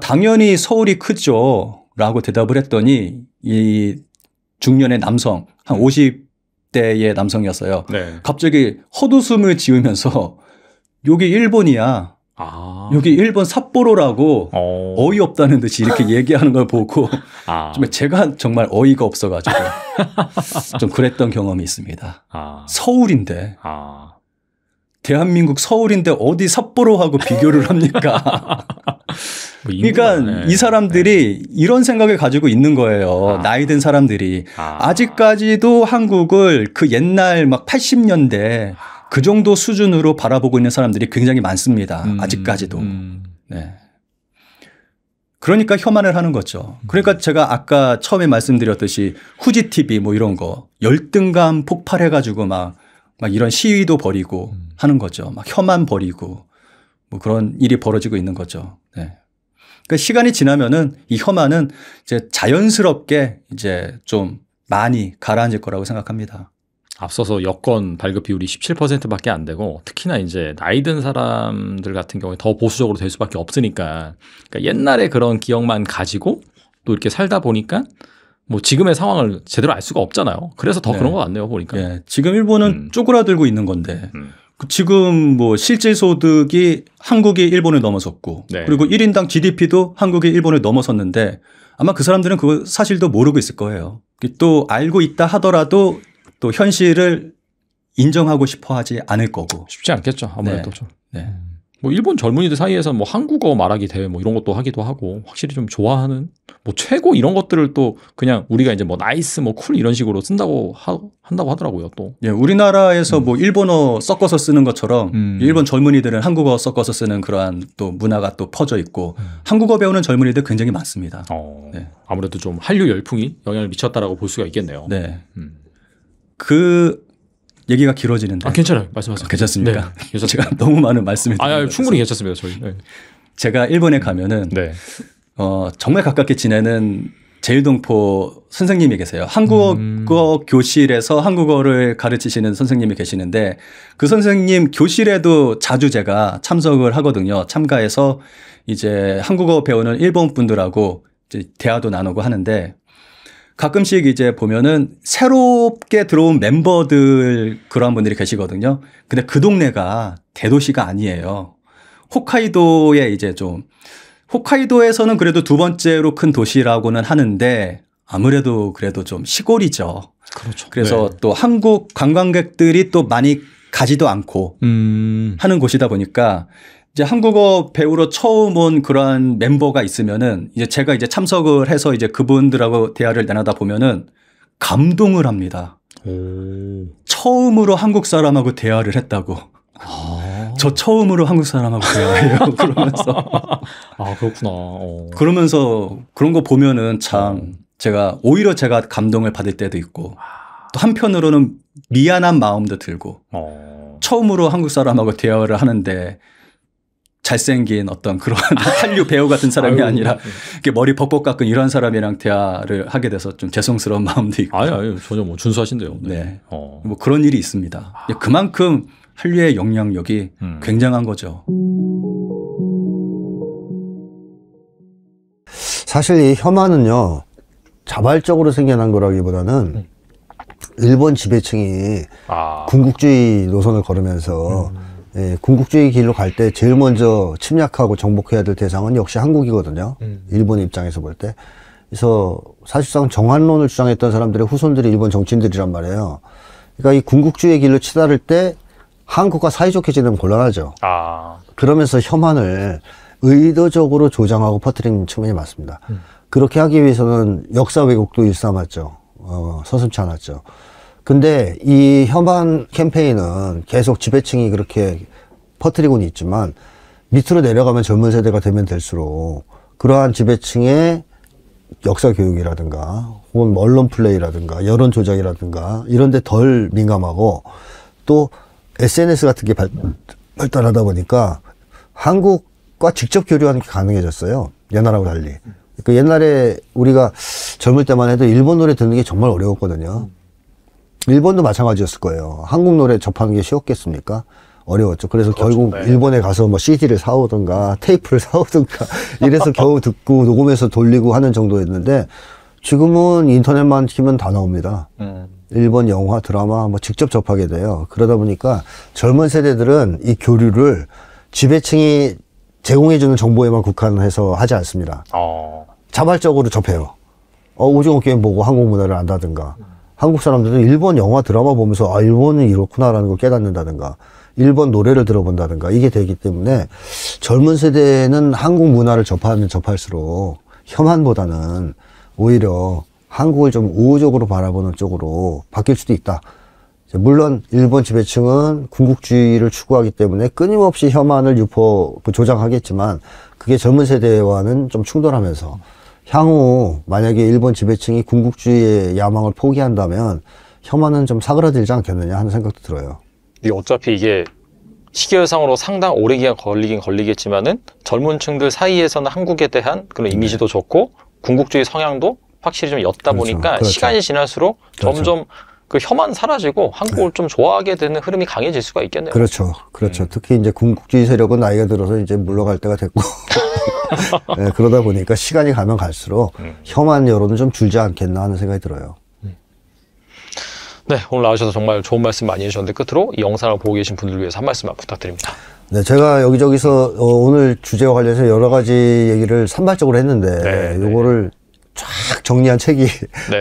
당연히 서울이 크죠 라고 대답을 했더니 이 중년의 남성 한 50대의 남성이었어요. 네. 갑자기 헛웃음을 지으면서 여기 일본이야. 여기 일본 삿포로라고 어이없다는 듯이 이렇게 얘기하는 걸 보고 정말 제가 정말 어이가 없어가지고 좀 그랬던 경험이 있습니다. 서울인데 대한민국 서울인데 어디 삿포로하고 비교를 합니까? 그러니까 네. 이 사람들이 네. 이런 생각을 가지고 있는 거예요. 나이 든 사람들이. 아직까지도 한국을 그 옛날 막 80년대 그 정도 수준으로 바라보고 있는 사람들이 굉장히 많습니다. 아직까지도. 네. 그러니까 혐한을 하는 거죠. 그러니까 제가 아까 처음에 말씀드렸듯이 후지 TV 뭐 이런 거 열등감 폭발해가지고 막 이런 시위도 벌이고 하는 거죠. 막 혐한 벌이고 뭐 그런 일이 벌어지고 있는 거죠. 네. 그러니까 시간이 지나면은 이 혐한은 이제 자연스럽게 이제 좀 많이 가라앉을 거라고 생각합니다. 앞서서 여권 발급 비율이 17%밖에 안 되고 특히나 이제 나이 든 사람들 같은 경우에 더 보수적으로 될 수밖에 없으니까 그러니까 옛날에 그런 기억만 가지고 또 이렇게 살다 보니까 뭐 지금의 상황을 제대로 알 수가 없잖아요. 그래서 더 네. 그런 것 같네요, 보니까. 예, 지금 일본은 쪼그라들고 있는 건데 지금 뭐 실질 소득이 한국이 일본을 넘어섰고 네. 그리고 1인당 GDP도 한국이 일본을 넘어섰는데 아마 그 사람들은 그 사실도 모르고 있을 거예요. 또 알고 있다 하더라도 또 현실을 인정하고 싶어 하지 않을 거고. 쉽지 않겠죠. 아무래도 네. 좀. 네. 뭐 일본 젊은이들 사이에서 뭐 한국어 말하기 대회 뭐 이런 것도 하기도 하고 확실히 좀 좋아하는 뭐 최고 이런 것들을 또 그냥 우리가 이제 뭐 나이스 뭐 쿨 이런 식으로 쓴다고 한다고 하더라고요 또. 예, 우리나라에서 뭐 일본어 섞어서 쓰는 것처럼 일본 젊은이들은 한국어 섞어서 쓰는 그러한 또 문화가 또 퍼져 있고 한국어 배우는 젊은이들 굉장히 많습니다. 네. 아무래도 좀 한류 열풍이 영향을 미쳤다라고 볼 수가 있겠네요. 네. 그 얘기가 길어지는데. 아, 괜찮아요. 말씀하세요. 괜찮습니까? 네, 제가 너무 많은 말씀을 드린 충분히 괜찮습니다. 저희. 네. 제가 일본에 가면은 네. 정말 가깝게 지내는 제일동포 선생님이 계세요. 한국어 교실에서 한국어를 가르치시는 선생님이 계시는데 그 선생님 교실에도 자주 제가 참석을 하거든요. 참가해서 이제 한국어 배우는 일본 분들하고 이제 대화도 나누고 하는데 가끔씩 이제 보면은 새롭게 들어온 멤버들 그런 분들이 계시거든요. 근데 그 동네가 대도시가 아니에요. 홋카이도에 이제 좀 홋카이도에서는 그래도 두 번째로 큰 도시라고는 하는데 아무래도 그래도 좀 시골이죠. 그렇죠. 그래서 또 한국 관광객들이 또 많이 가지도 않고 하는 곳이다 보니까 이제 한국어 배우러 처음 온 그런 멤버가 있으면은 이제 제가 이제 참석을 해서 이제 그분들하고 대화를 나누다 보면은 감동을 합니다. 처음으로 한국 사람하고 대화를 했다고. 저 처음으로 한국 사람하고 대화해요. 그러면서. 아, 그렇구나. 그러면서 그런 거 보면은 참 오히려 제가 감동을 받을 때도 있고 또 한편으로는 미안한 마음도 들고 처음으로 한국 사람하고 대화를 하는데 잘생긴 어떤 그런 한류 배우 같은 사람이 아니라 이렇게 머리 벅벅 깎은 이런 사람이랑 대화를 하게 돼서 좀 죄송스러운 마음도 있고. 아유, 전혀 뭐 준수하신데요. 네. 뭐 그런 일이 있습니다. 그만큼 한류의 영향력이 굉장한 거죠. 사실 이 혐한은요, 자발적으로 생겨난 거라기보다는 일본 지배층이 군국주의 노선을 걸으면서 예, 군국주의 길로 갈 때 제일 먼저 침략하고 정복해야 될 대상은 역시 한국이거든요. 일본 입장에서 볼 때. 그래서 사실상 정한론을 주장했던 사람들의 후손들이 일본 정치인들이란 말이에요. 그러니까 이 군국주의 길로 치달을 때 한국과 사이좋게 지내면 곤란하죠. 그러면서 혐한을 의도적으로 조장하고 퍼뜨리는 측면이 많습니다. 그렇게 하기 위해서는 역사 왜곡도 일삼았죠. 서슴지 않았죠. 근데 이 혐한 캠페인은 계속 지배층이 그렇게 퍼뜨리고는 있지만 밑으로 내려가면 젊은 세대가 되면 될수록 그러한 지배층의 역사 교육이라든가 혹은 언론 플레이라든가 여론 조작이라든가 이런 데 덜 민감하고 또 SNS 같은 게 발달하다 보니까 한국과 직접 교류하는 게 가능해졌어요. 옛날하고 달리. 그러니까 옛날에 우리가 젊을 때만 해도 일본 노래 듣는 게 정말 어려웠거든요. 일본도 마찬가지였을 거예요. 한국 노래 접하는 게 쉬웠겠습니까? 어려웠죠. 그래서 그렇죠. 결국 네. 일본에 가서 뭐 CD를 사오든가 테이프를 사오든가 이래서 겨우 듣고 녹음해서 돌리고 하는 정도였는데 지금은 인터넷만 키면 다 나옵니다. 일본 영화, 드라마 뭐 직접 접하게 돼요. 그러다 보니까 젊은 세대들은 이 교류를 지배층이 제공해주는 정보에만 국한해서 하지 않습니다. 자발적으로 접해요. 오징어 게임 보고 한국 문화를 안다든가 한국 사람들은 일본 영화 드라마 보면서 일본은 이렇구나라는 걸 깨닫는다든가 일본 노래를 들어본다든가 이게 되기 때문에 젊은 세대는 한국 문화를 접하면 접할수록 혐한보다는 오히려 한국을 좀 우호적으로 바라보는 쪽으로 바뀔 수도 있다. 물론 일본 지배층은 군국주의를 추구하기 때문에 끊임없이 혐한을 조장하겠지만 그게 젊은 세대와는 좀 충돌하면서 향후 만약에 일본 지배층이 군국주의의 야망을 포기한다면 혐한은 좀 사그라들지 않겠느냐 하는 생각도 들어요. 어차피 이게 시계열상으로 상당 오래 기간 걸리겠지만은 젊은 층들 사이에서는 한국에 대한 그런 이미지도 좋고 군국주의 성향도 확실히 좀 였다 그렇죠. 보니까 그렇죠. 시간이 지날수록 그렇죠. 점점 그 혐한 사라지고 한국을 좀 좋아하게 되는 흐름이 강해질 수가 있겠네요. 그렇죠. 그렇죠. 특히 이제 군국주의 세력은 나이가 들어서 이제 물러갈 때가 됐고 네, 그러다 보니까 시간이 가면 갈수록 혐한 여론은 좀 줄지 않겠나 하는 생각이 들어요. 네, 오늘 나오셔서 정말 좋은 말씀 많이 해주셨는데 끝으로 이 영상을 보고 계신 분들을 위해서 한 말씀만 부탁드립니다. 네, 제가 여기저기서 오늘 주제와 관련해서 여러 가지 얘기를 산발적으로 했는데 요거를 쫙 정리한 책이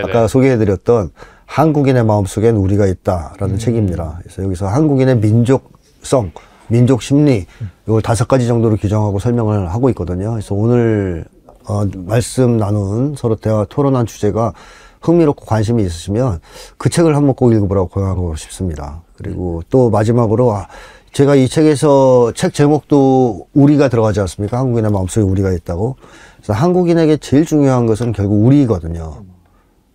아까 소개해드렸던 한국인의 마음속엔 우리가 있다라는 책입니다. 그래서 여기서 한국인의 민족성, 민족 심리 이걸 5가지 정도로 규정하고 설명을 하고 있거든요. 그래서 오늘 말씀 나눈 서로 대화 토론한 주제가 흥미롭고 관심이 있으시면 그 책을 한번 꼭 읽어보라고 권하고 싶습니다. 그리고 또 마지막으로 제가 이 책에서 책 제목도 우리가 들어가지 않습니까? 한국인의 마음속에 우리가 있다고. 그래서 한국인에게 제일 중요한 것은 결국 우리거든요.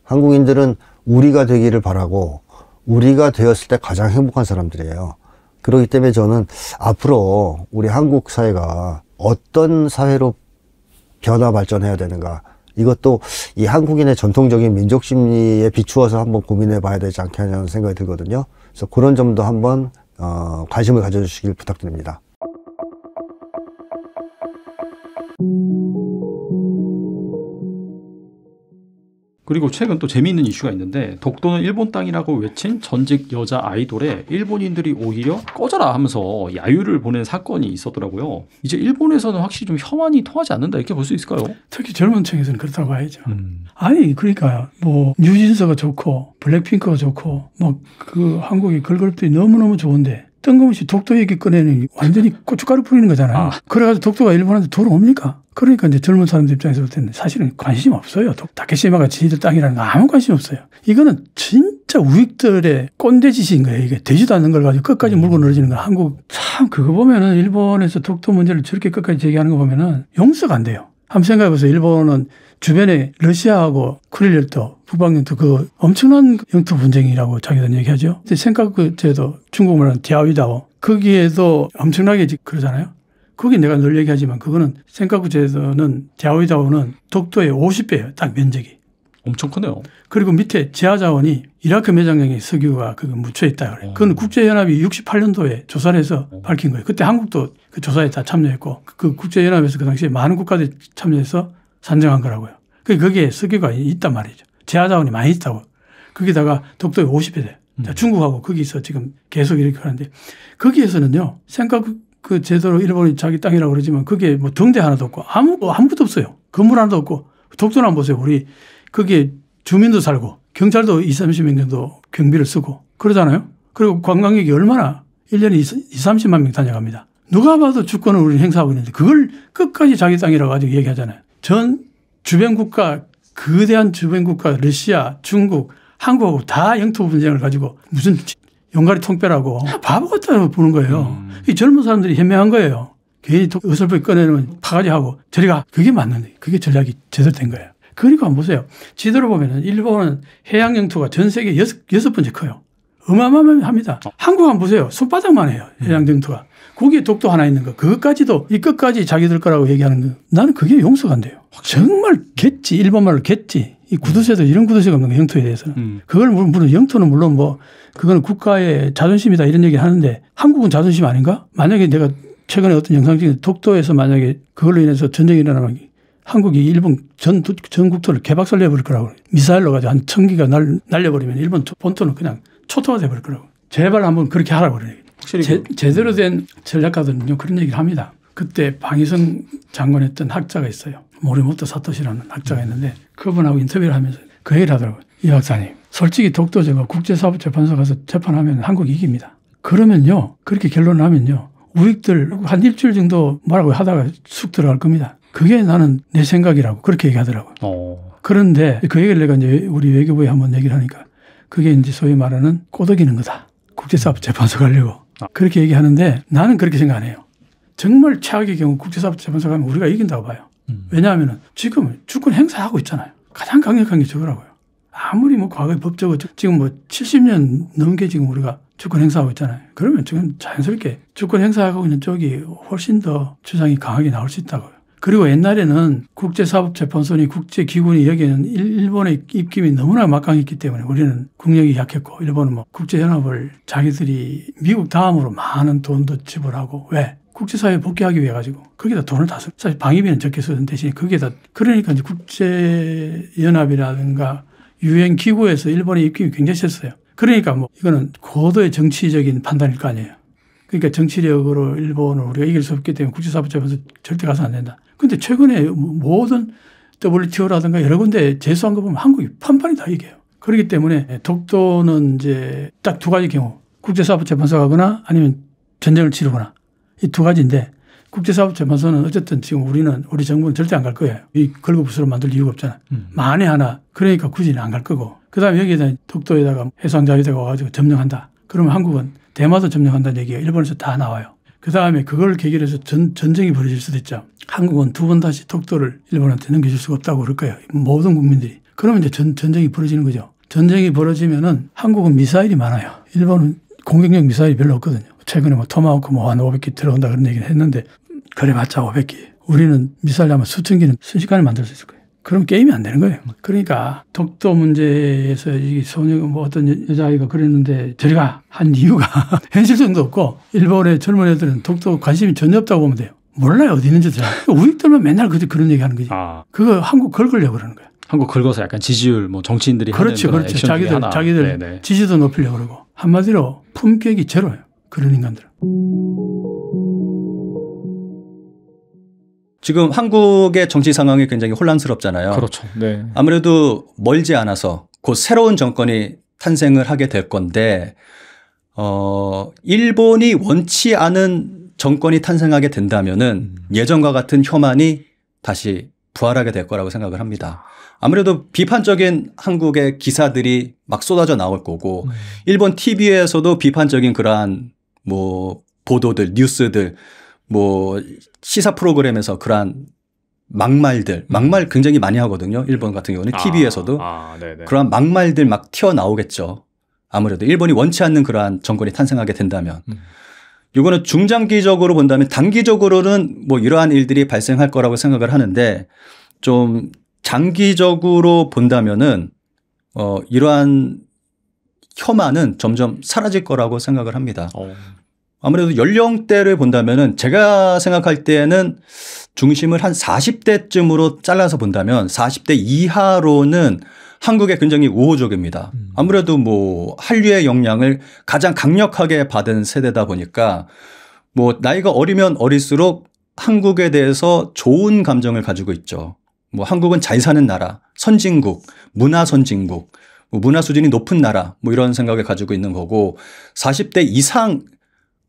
한국인들은 우리가 되기를 바라고 우리가 되었을 때 가장 행복한 사람들이에요. 그렇기 때문에 저는 앞으로 우리 한국 사회가 어떤 사회로 변화 발전해야 되는가, 이것도 이 한국인의 전통적인 민족 심리에 비추어서 한번 고민해 봐야 되지 않겠냐는 생각이 들거든요. 그래서 그런 점도 한번 관심을 가져주시길 부탁드립니다. 그리고 최근 또 재미있는 이슈가 있는데 독도는 일본 땅이라고 외친 전직 여자 아이돌에 일본인들이 오히려 꺼져라 하면서 야유를 보낸 사건이 있었더라고요. 이제 일본에서는 확실히 좀 혐한이 통하지 않는다 이렇게 볼 수 있을까요? 특히 젊은 층에서는 그렇다고 봐야죠. 아니 그러니까 뭐 뉴진스가 좋고 블랙핑크가 좋고 뭐 그 한국의 걸그룹들이 너무너무 좋은데 뜬금없이 독도 얘기 꺼내는 완전히 고춧가루 뿌리는 거잖아요. 그래가지고 독도가 일본한테 돌아옵니까? 그러니까 이제 젊은 사람들 입장에서 볼 때는 사실은 관심 없어요. 다케시마가 지들 땅이라는 거 아무 관심 없어요. 이거는 진짜 우익들의 꼰대짓인 거예요. 이게 되지도 않는 걸 가지고 끝까지 물고 늘어지는 거야. 한국 참 그거 보면은 일본에서 독도 문제를 저렇게 끝까지 제기하는 거 보면은 용서가 안 돼요. 한번 생각해보세요. 일본은 주변에 러시아하고 쿠릴열도, 북방영토 그 엄청난 영토 분쟁이라고 자기들은 얘기하죠. 생카쿠제도 중국말은 디아위다오 거기에도 엄청나게 그러잖아요. 거기 내가 늘 얘기하지만 그거는 생카쿠제도는 디아위다오는 독도의 50배예요. 딱 면적이. 엄청 크네요. 그리고 밑에 지하자원이 이라크 매장량의 석유가 그거 묻혀 있다 그래요. 그건 국제연합이 68년도에 조사를 해서 밝힌 거예요. 그때 한국도 그 조사에 다 참여했고 그 국제연합에서 그 당시에 많은 국가들이 참여해서 산정한 거라고요. 거기에 석유가 있단 말이죠. 지하자원이 많이 있다고. 거기다가 독도의 50배 돼요. 중국하고 거기서 지금 계속 이렇게 하는데 거기에서는요. 그 제도로 일본이 자기 땅이라고 그러지만 그게 뭐 등대 하나도 없고 아무것도 없어요. 건물 하나도 없고 독도는 한번 보세요. 우리 거기에 주민도 살고 경찰도 20-30명 정도 경비를 쓰고 그러잖아요. 그리고 관광객이 얼마나 1년에 20-30만 명 다녀갑니다. 누가 봐도 주권을 우리는 행사하고 있는데 그걸 끝까지 자기 땅이라고 아직 얘기하잖아요. 전 주변 국가, 거대한 주변 국가, 러시아, 중국, 한국하고 다 영토 분쟁을 가지고 무슨 용가리 통뼈라고 바보 같다고 보는 거예요. 이 젊은 사람들이 현명한 거예요. 괜히 어설프게 꺼내면 파가지 하고 저리가 그게 맞는데 그게 전략이 제대로 된 거예요. 그리고 한번 보세요. 지도를 보면은 일본은 해양 영토가 전 세계 6번째 커요. 어마어마합니다. 한국 한번 보세요. 손바닥만 해요. 해양 영토가. 거기에 독도 하나 있는 거. 그것까지도 이 끝까지 자기들 거라고 얘기하는 거. 나는 그게 용서가 안 돼요. 정말 겠지. 일본말로 겠지. 이 구두쇠도 이런 구두쇠가 없는 거 영토에 대해서는. 그걸 물론 영토는 물론 뭐 그거는 국가의 자존심이다 이런 얘기 하는데 한국은 자존심 아닌가? 만약에 내가 최근에 어떤 영상 중에 독도에서 만약에 그걸로 인해서 전쟁이 일어나면 한국이 일본 전 국토를 개박살 내버릴 거라고. 미사일로 가지고 한 1000기가 날려버리면 일본 본토는 그냥 초토화 돼버릴 거라고. 제발 한번 그렇게 하라고 그래요. 제대로 된 전략가들은요 그런 얘기를 합니다. 그때 방위성 장관 했던 학자가 있어요. 모리모토 사토시라는 학자가 있는데 그분하고 인터뷰를 하면서 그 얘기를 하더라고요. 이 박사님 솔직히 독도 저거 국제사법재판소 가서 재판하면 한국이 이깁니다. 그러면요 그렇게 결론을 하면요 우익들 한 일주일 정도 뭐라고 하다가 쑥 들어갈 겁니다. 그게 나는 내 생각이라고 그렇게 얘기하더라고요. 그런데 그 얘기를 내가 이제 우리 외교부에 한번 얘기를 하니까 그게 이제 소위 말하는 꼬드기는 거다. 국제사법재판소 가려고. 그렇게 얘기하는데 나는 그렇게 생각 안 해요. 정말 최악의 경우 국제사법재판소 가면 우리가 이긴다고 봐요. 왜냐하면 지금 주권 행사하고 있잖아요. 가장 강력한 게 저거라고요. 아무리 뭐 과거의 법적으로 지금 뭐 70년 넘게 지금 우리가 주권 행사하고 있잖아요. 그러면 지금 자연스럽게 주권 행사하고 있는 쪽이 훨씬 더 주장이 강하게 나올 수 있다고요. 그리고 옛날에는 국제사법재판소니 국제기구니 여기에는 일본의 입김이 너무나 막강했기 때문에 우리는 국력이 약했고 일본은 뭐 국제연합을 자기들이 미국 다음으로 많은 돈도 지불하고 왜? 국제사회에 복귀하기 위해 가지고 거기다 돈을 다 써. 사실 방위비는 적게 쓰는 대신에 거기에다 그러니까 이제 국제연합이라든가 유엔 기구에서 일본의 입김이 굉장히 셌어요. 그러니까 뭐 이거는 고도의 정치적인 판단일 거 아니에요. 그러니까 정치력으로 일본을 우리가 이길 수 없기 때문에 국제사법재판소 절대 가서 안 된다. 그런데 최근에 모든 WTO라든가 여러 군데 제소한 거 보면 한국이 판판이 다 이겨요. 그렇기 때문에 독도는 이제 딱 두 가지 경우 국제사법재판소 가거나 아니면 전쟁을 치르거나 이 두 가지인데 국제사법재판소는 어쨌든 지금 우리 정부는 절대 안 갈 거예요. 이 걸고부스로 만들 이유가 없잖아. 만에 하나 그러니까 굳이 안 갈 거고 그다음에 여기에다 독도에다가 해상자위대가 와가지고 점령한다. 그러면 한국은 대마도 점령한다는 얘기가 일본에서 다 나와요. 그다음에 그걸 계기로 해서 전쟁이 벌어질 수도 있죠. 한국은 두 번 다시 독도를 일본한테 넘겨줄 수가 없다고 그럴 거예요. 모든 국민들이. 그러면 이제 전쟁이 벌어지는 거죠. 전쟁이 벌어지면은 한국은 미사일이 많아요. 일본은 공격력 미사일이 별로 없거든요. 최근에 뭐 토마호크 뭐 한 500기 들어온다 그런 얘기를 했는데 그래봤자 500기. 우리는 미사일 아마 수천 기는 순식간에 만들 수 있을 거예요. 그럼 게임이 안 되는 거예요. 그러니까 독도 문제에서 이 소녀 뭐 어떤 여자아이가 그랬는데 저리가 한 이유가 현실성도 없고 일본의 젊은 애들은 독도 관심이 전혀 없다고 보면 돼요. 몰라요 어디 있는지 잘. 우리들만 맨날 그런 얘기하는 거지. 그거 한국 긁으려고 그러는 거야. 한국 긁어서 약간 지지율 뭐 정치인들이 그렇죠, 하는 그렇죠. 자기들 네네. 지지도 높이려고 그러고 한마디로 품격이 제로예요. 그런 인간들은. 지금 한국의 정치 상황이 굉장히 혼란스럽잖아요. 그렇죠. 네. 아무래도 멀지 않아서 곧 새로운 정권이 탄생을 하게 될 건데, 일본이 원치 않은 정권이 탄생하게 된다면은 예전과 같은 혐한이 다시 부활하게 될 거라고 생각을 합니다. 아무래도 비판적인 한국의 기사들이 막 쏟아져 나올 거고, 일본 TV에서도 비판적인 그러한 뭐 보도들, 뉴스들, 뭐 시사 프로그램에서 그러한 막말 굉장히 많이 하거든요. 일본 같은 경우는 TV에서도 그러한 막말들 막 튀어나오겠죠. 아무래도 일본이 원치 않는 그러한 정권이 탄생하게 된다면. 이거는 중장기적으로 본다면 단기적으로는 뭐 이러한 일들이 발생할 거라고 생각을 하는데 좀 장기적으로 본다면은 이러한 혐한은 점점 사라질 거라고 생각을 합니다. 아무래도 연령대를 본다면은 제가 생각할 때는 중심을 한 40대쯤으로 잘라서 본다면 40대 이하로는 한국에 굉장히 우호적입니다. 아무래도 뭐 한류의 영향을 가장 강력하게 받은 세대다 보니까 뭐 나이가 어리면 어릴수록 한국에 대해서 좋은 감정을 가지고 있죠. 뭐 한국은 잘 사는 나라, 선진국, 문화 선진국, 뭐 문화 수준이 높은 나라 뭐 이런 생각을 가지고 있는 거고 40대 이상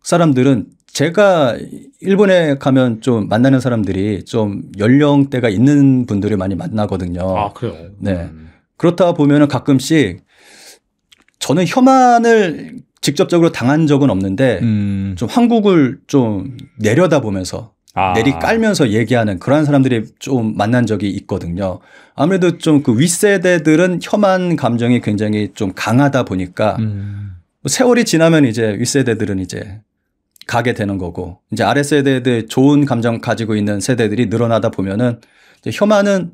사람들은 제가 일본에 가면 좀 만나는 사람들이 좀 연령대가 있는 분들을 많이 만나거든요. 아, 그래요? 네. 그렇다 보면은 가끔씩 저는 혐한을 직접적으로 당한 적은 없는데 좀 한국을 좀 내려다보면서 내리깔면서 얘기하는 그런 사람들이 좀 만난 적이 있거든요. 아무래도 좀 그 윗세대들은 혐한 감정이 굉장히 좀 강하다 보니까 세월이 지나면 이제 윗세대들은 이제 가게 되는 거고 이제 아랫세대들 좋은 감정 가지고 있는 세대들이 늘어나다 보면은 이제 혐한은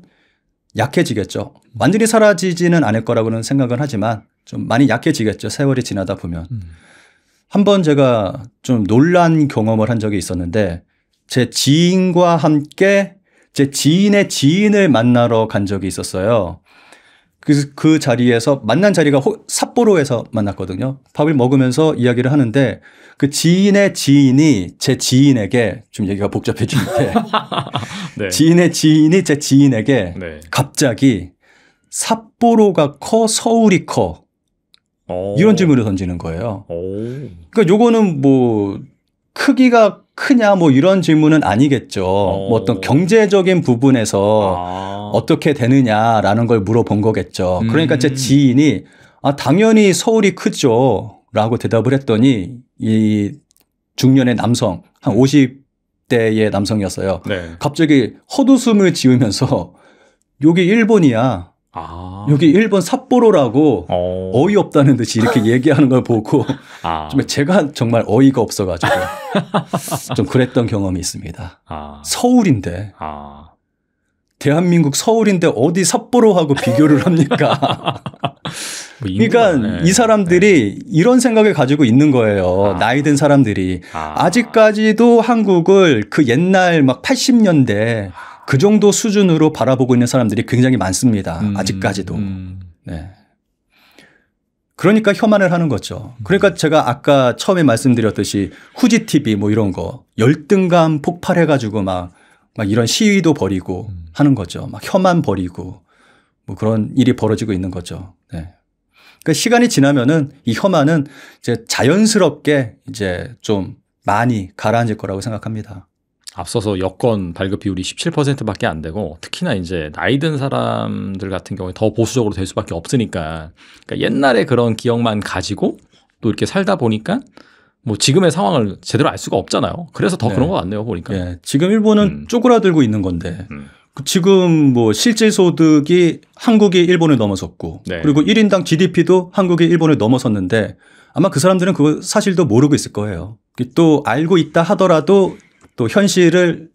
약해지겠죠. 완전히 사라지지는 않을 거라고는 생각은 하지만 좀 많이 약해지겠죠. 세월이 지나다 보면. 한번 제가 좀 놀란 경험을 한 적이 있었는데 제 지인과 함께 제 지인의 지인을 만나러 간 적이 있었어요. 그 자리에서 만난 자리가 삿포로에서 만났거든요. 밥을 먹으면서 이야기를 하는데 그 지인의 지인이 제 지인에게 좀 얘기가 복잡해지는데 네. 지인의 지인이 제 지인에게 네. 갑자기 삿포로가 커 서울이 커 이런 질문을 던지는 거예요. 그러니까 요거는 뭐 크기가 크냐 뭐 이런 질문은 아니겠죠. 뭐 어떤 경제적인 부분에서 어떻게 되느냐라는 걸 물어본 거겠죠. 그러니까 제 지인이 당연히 서울이 크죠 라고 대답을 했더니 이 중년의 남성 한 50대의 남성이었어요. 네. 갑자기 헛웃음을 지으면서 여기 일본이야. 여기 일본 삿포로라고 어이없다는 듯이 이렇게 얘기하는 걸 보고 좀 제가 정말 어이가 없어가지고 좀 그랬던 경험이 있습니다. 서울인데 대한민국 서울인데 어디 삿포로하고 비교를 합니까? 그러니까 이 사람들이 이런 생각을 가지고 있는 거예요. 나이 든 사람들이. 아직까지도 한국을 그 옛날 막 80년대 그 정도 수준으로 바라보고 있는 사람들이 굉장히 많습니다. 아직까지도. 네. 그러니까 혐한을 하는 거죠. 그러니까 제가 아까 처음에 말씀드렸듯이 후지 TV 뭐 이런 거 열등감 폭발해가지고 막 이런 시위도 벌이고 하는 거죠. 막 혐한 벌이고 뭐 그런 일이 벌어지고 있는 거죠. 네. 그러니까 시간이 지나면은 이 혐한은 이제 자연스럽게 이제 좀 많이 가라앉을 거라고 생각합니다. 앞서서 여권 발급 비율이 17%밖에 안 되고 특히나 이제 나이 든 사람들 같은 경우에 더 보수적으로 될 수밖에 없으니까 그러니까 옛날에 그런 기억만 가지고 또 이렇게 살다 보니까 뭐 지금의 상황을 제대로 알 수가 없잖아요. 그래서 더 그런 것 같네요, 보니까. 네. 지금 일본은 쪼그라들고 있는 건데 지금 뭐 실질 소득이 한국이 일본을 넘어섰고 그리고 1인당 GDP도 한국이 일본을 넘어섰는데 아마 그 사람들은 그 사실도 모르고 있을 거예요. 또 알고 있다 하더라도 또 현실을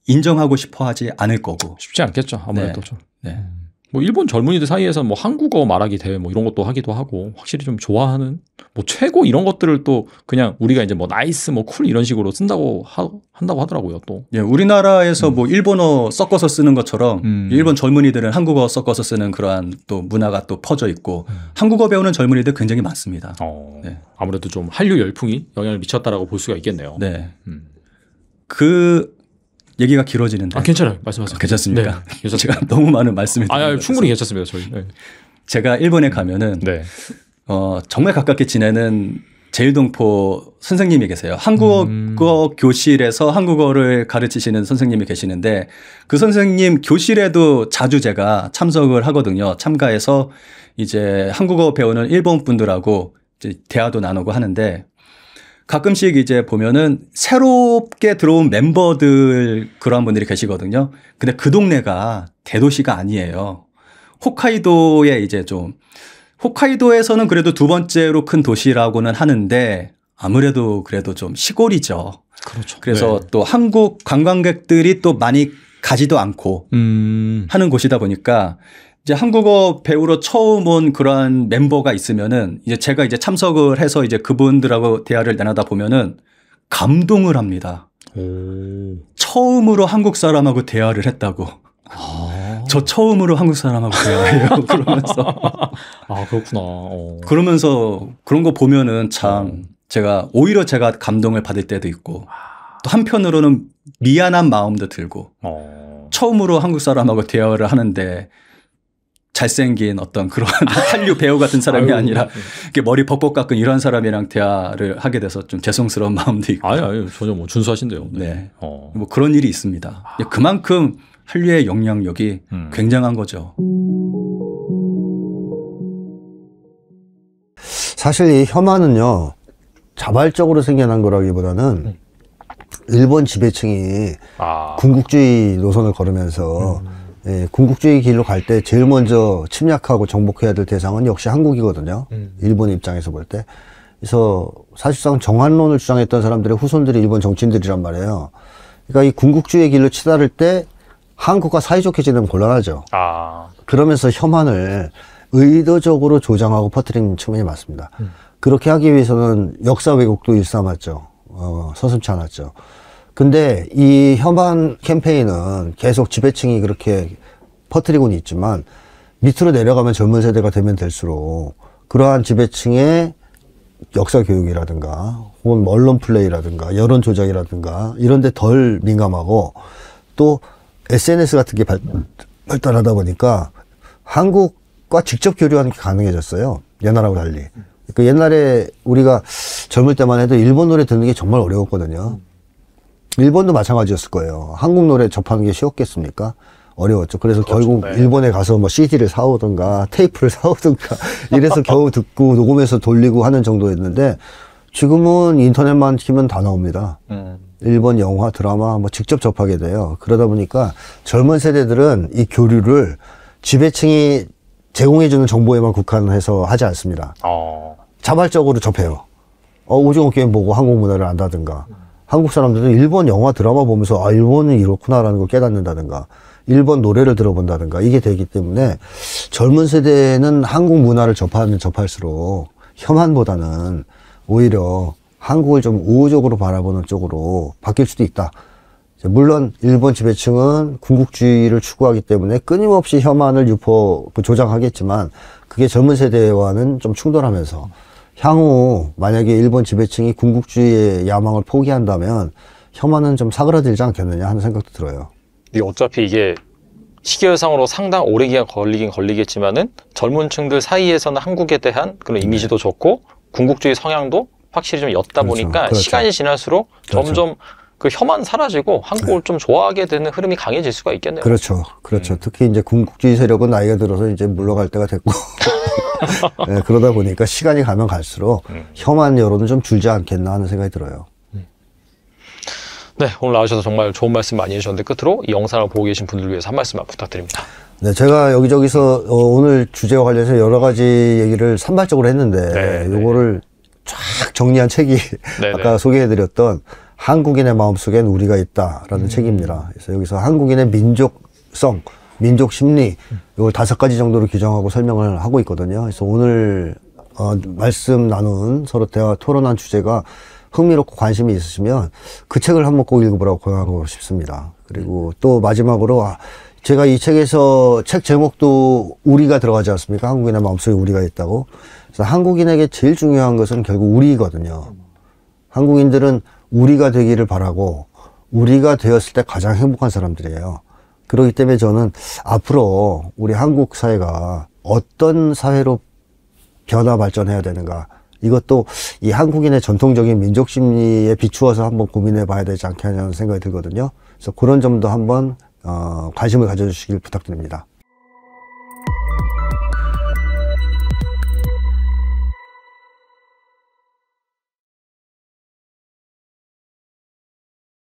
인정하고 싶어 하지 않을 거고. 쉽지 않겠죠. 아무래도 좀. 네. 뭐 일본 젊은이들 사이에서 뭐 한국어 말하기 대회 뭐 이런 것도 하기도 하고 확실히 좀 좋아하는 뭐 최고 이런 것들을 또 그냥 우리가 이제 뭐 나이스 뭐 쿨 이런 식으로 쓴다고 한다고 하더라고요 또. 예, 우리나라에서 뭐 일본어 섞어서 쓰는 것처럼 일본 젊은이들은 한국어 섞어서 쓰는 그러한 또 문화가 또 퍼져 있고 한국어 배우는 젊은이들 굉장히 많습니다. 네. 아무래도 좀 한류 열풍이 영향을 미쳤다라고 볼 수가 있겠네요. 네. 그 얘기가 길어지는데. 괜찮아요. 말씀하세요. 괜찮습니까? 네, 제가 너무 많은 말씀을 드린 충분히 괜찮습니다. 저희. 네. 제가 일본에 가면은 정말 가깝게 지내는 제일동포 선생님이 계세요. 한국어 교실에서 한국어를 가르치시는 선생님이 계시는데 그 선생님 교실에도 자주 제가 참석을 하거든요. 참가해서 이제 한국어 배우는 일본 분들하고 이제 대화도 나누고 하는데 가끔씩 이제 보면은 새롭게 들어온 멤버들 그런 분들이 계시거든요. 근데 그 동네가 대도시가 아니에요. 홋카이도에 이제 좀 홋카이도에서는 그래도 두 번째로 큰 도시라고는 하는데 아무래도 그래도 좀 시골이죠. 그렇죠. 그래서 또 한국 관광객들이 또 많이 가지도 않고 하는 곳이다 보니까 이제 한국어 배우러 처음 온 그런 멤버가 있으면은 이제 제가 이제 참석을 해서 이제 그분들하고 대화를 나누다 보면은 감동을 합니다. 처음으로 한국 사람하고 대화를 했다고. 저 처음으로 한국 사람하고 대화해요. 그러면서. 그렇구나. 그러면서 그런 거 보면은 참 오히려 제가 감동을 받을 때도 있고 또 한편으로는 미안한 마음도 들고 처음으로 한국 사람하고 대화를 하는데 잘생긴 어떤 그런 한류 배우 같은 사람이 아니라 이렇게 머리 벅벅 깎은 이런 사람이랑 대화를 하게 돼서 좀 죄송스러운 마음도 있고. 전혀 뭐 준수하신데요. 네. 뭐 그런 일이 있습니다. 그만큼 한류의 영향력이 굉장한 거죠. 사실 이 혐한은요, 자발적으로 생겨난 거라기보다는 일본 지배층이 군국주의 노선을 걸으면서 군국주의 길로 갈 때 제일 먼저 침략하고 정복해야 될 대상은 역시 한국이거든요. 일본 입장에서 볼 때. 그래서 사실상 정한론을 주장했던 사람들의 후손들이 일본 정치인들이란 말이에요. 그러니까 이 군국주의 길로 치달을 때 한국과 사이좋게 지내면 곤란하죠. 그러면서 혐한을 의도적으로 조장하고 퍼뜨린 측면이 맞습니다. 그렇게 하기 위해서는 역사 왜곡도 일삼았죠. 서슴지 않았죠. 근데 이 혐한 캠페인은 계속 지배층이 그렇게 퍼뜨리고는 있지만 밑으로 내려가면 젊은 세대가 되면 될수록 그러한 지배층의 역사 교육이라든가 혹은 언론 플레이라든가 여론 조작이라든가 이런 데 덜 민감하고 또 SNS 같은 게 발달하다 보니까 한국과 직접 교류하는 게 가능해졌어요. 옛날하고 달리. 그러니까 옛날에 우리가 젊을 때만 해도 일본 노래 듣는 게 정말 어려웠거든요. 일본도 마찬가지였을 거예요. 한국 노래 접하는 게 쉬웠겠습니까? 어려웠죠. 그래서 결국 일본에 가서 뭐 CD를 사오든가 테이프를 사오든가 이래서 겨우 듣고 녹음해서 돌리고 하는 정도였는데 지금은 인터넷만 키면 다 나옵니다. 일본 영화, 드라마 뭐 직접 접하게 돼요. 그러다 보니까 젊은 세대들은 이 교류를 지배층이 제공해주는 정보에만 국한해서 하지 않습니다. 자발적으로 접해요. 오징어 게임 보고 한국 문화를 안다든가, 한국 사람들은 일본 영화 드라마 보면서 아, 일본은 이렇구나라는 걸 깨닫는다든가, 일본 노래를 들어본다든가, 이게 되기 때문에 젊은 세대는 한국 문화를 접하면 접할수록 혐한보다는 오히려 한국을 좀 우호적으로 바라보는 쪽으로 바뀔 수도 있다. 물론 일본 지배층은 군국주의를 추구하기 때문에 끊임없이 혐한을 조장하겠지만 그게 젊은 세대와는 좀 충돌하면서 향후 만약에 일본 지배층이 군국주의의 야망을 포기한다면 혐한은 좀 사그라들지 않겠느냐 하는 생각도 들어요. 근데 어차피 이게 시기열상으로 상당 오래 기간 걸리겠지만은 젊은 층들 사이에서는 한국에 대한 그런 이미지도 좋고 군국주의 성향도 확실히 좀 였다 보니까 시간이 지날수록 점점 그 혐한 사라지고 한국을 좀 좋아하게 되는 흐름이 강해질 수가 있겠네요. 그렇죠. 특히 이제 군국주의 세력은 나이가 들어서 이제 물러갈 때가 됐고 네, 그러다 보니까 시간이 가면 갈수록 혐한 여론은 좀 줄지 않겠나 하는 생각이 들어요. 네, 오늘 나오셔서 정말 좋은 말씀 많이 해주셨는데 끝으로 이 영상을 보고 계신 분들을 위해서 한 말씀만 부탁드립니다. 네, 제가 여기저기서 오늘 주제와 관련해서 여러 가지 얘기를 산발적으로 했는데 요거를 쫙 정리한 책이 아까 소개해드렸던 한국인의 마음속엔 우리가 있다라는 책입니다. 그래서 여기서 한국인의 민족성, 민족 심리 이걸 5가지 정도로 규정하고 설명을 하고 있거든요. 그래서 오늘 말씀 나눈 서로 대화 토론한 주제가 흥미롭고 관심이 있으시면 그 책을 한번 꼭 읽어보라고 권하고 싶습니다. 그리고 또 마지막으로 제가 이 책에서 책 제목도 우리가 들어가지 않습니까? 한국인의 마음속에 우리가 있다고. 그래서 한국인에게 제일 중요한 것은 결국 우리거든요. 한국인들은 우리가 되기를 바라고 우리가 되었을 때 가장 행복한 사람들이에요. 그렇기 때문에 저는 앞으로 우리 한국 사회가 어떤 사회로 변화 발전해야 되는가, 이것도 이 한국인의 전통적인 민족 심리에 비추어서 한번 고민해 봐야 되지 않겠냐는 생각이 들거든요. 그래서 그런 점도 한번 관심을 가져주시길 부탁드립니다.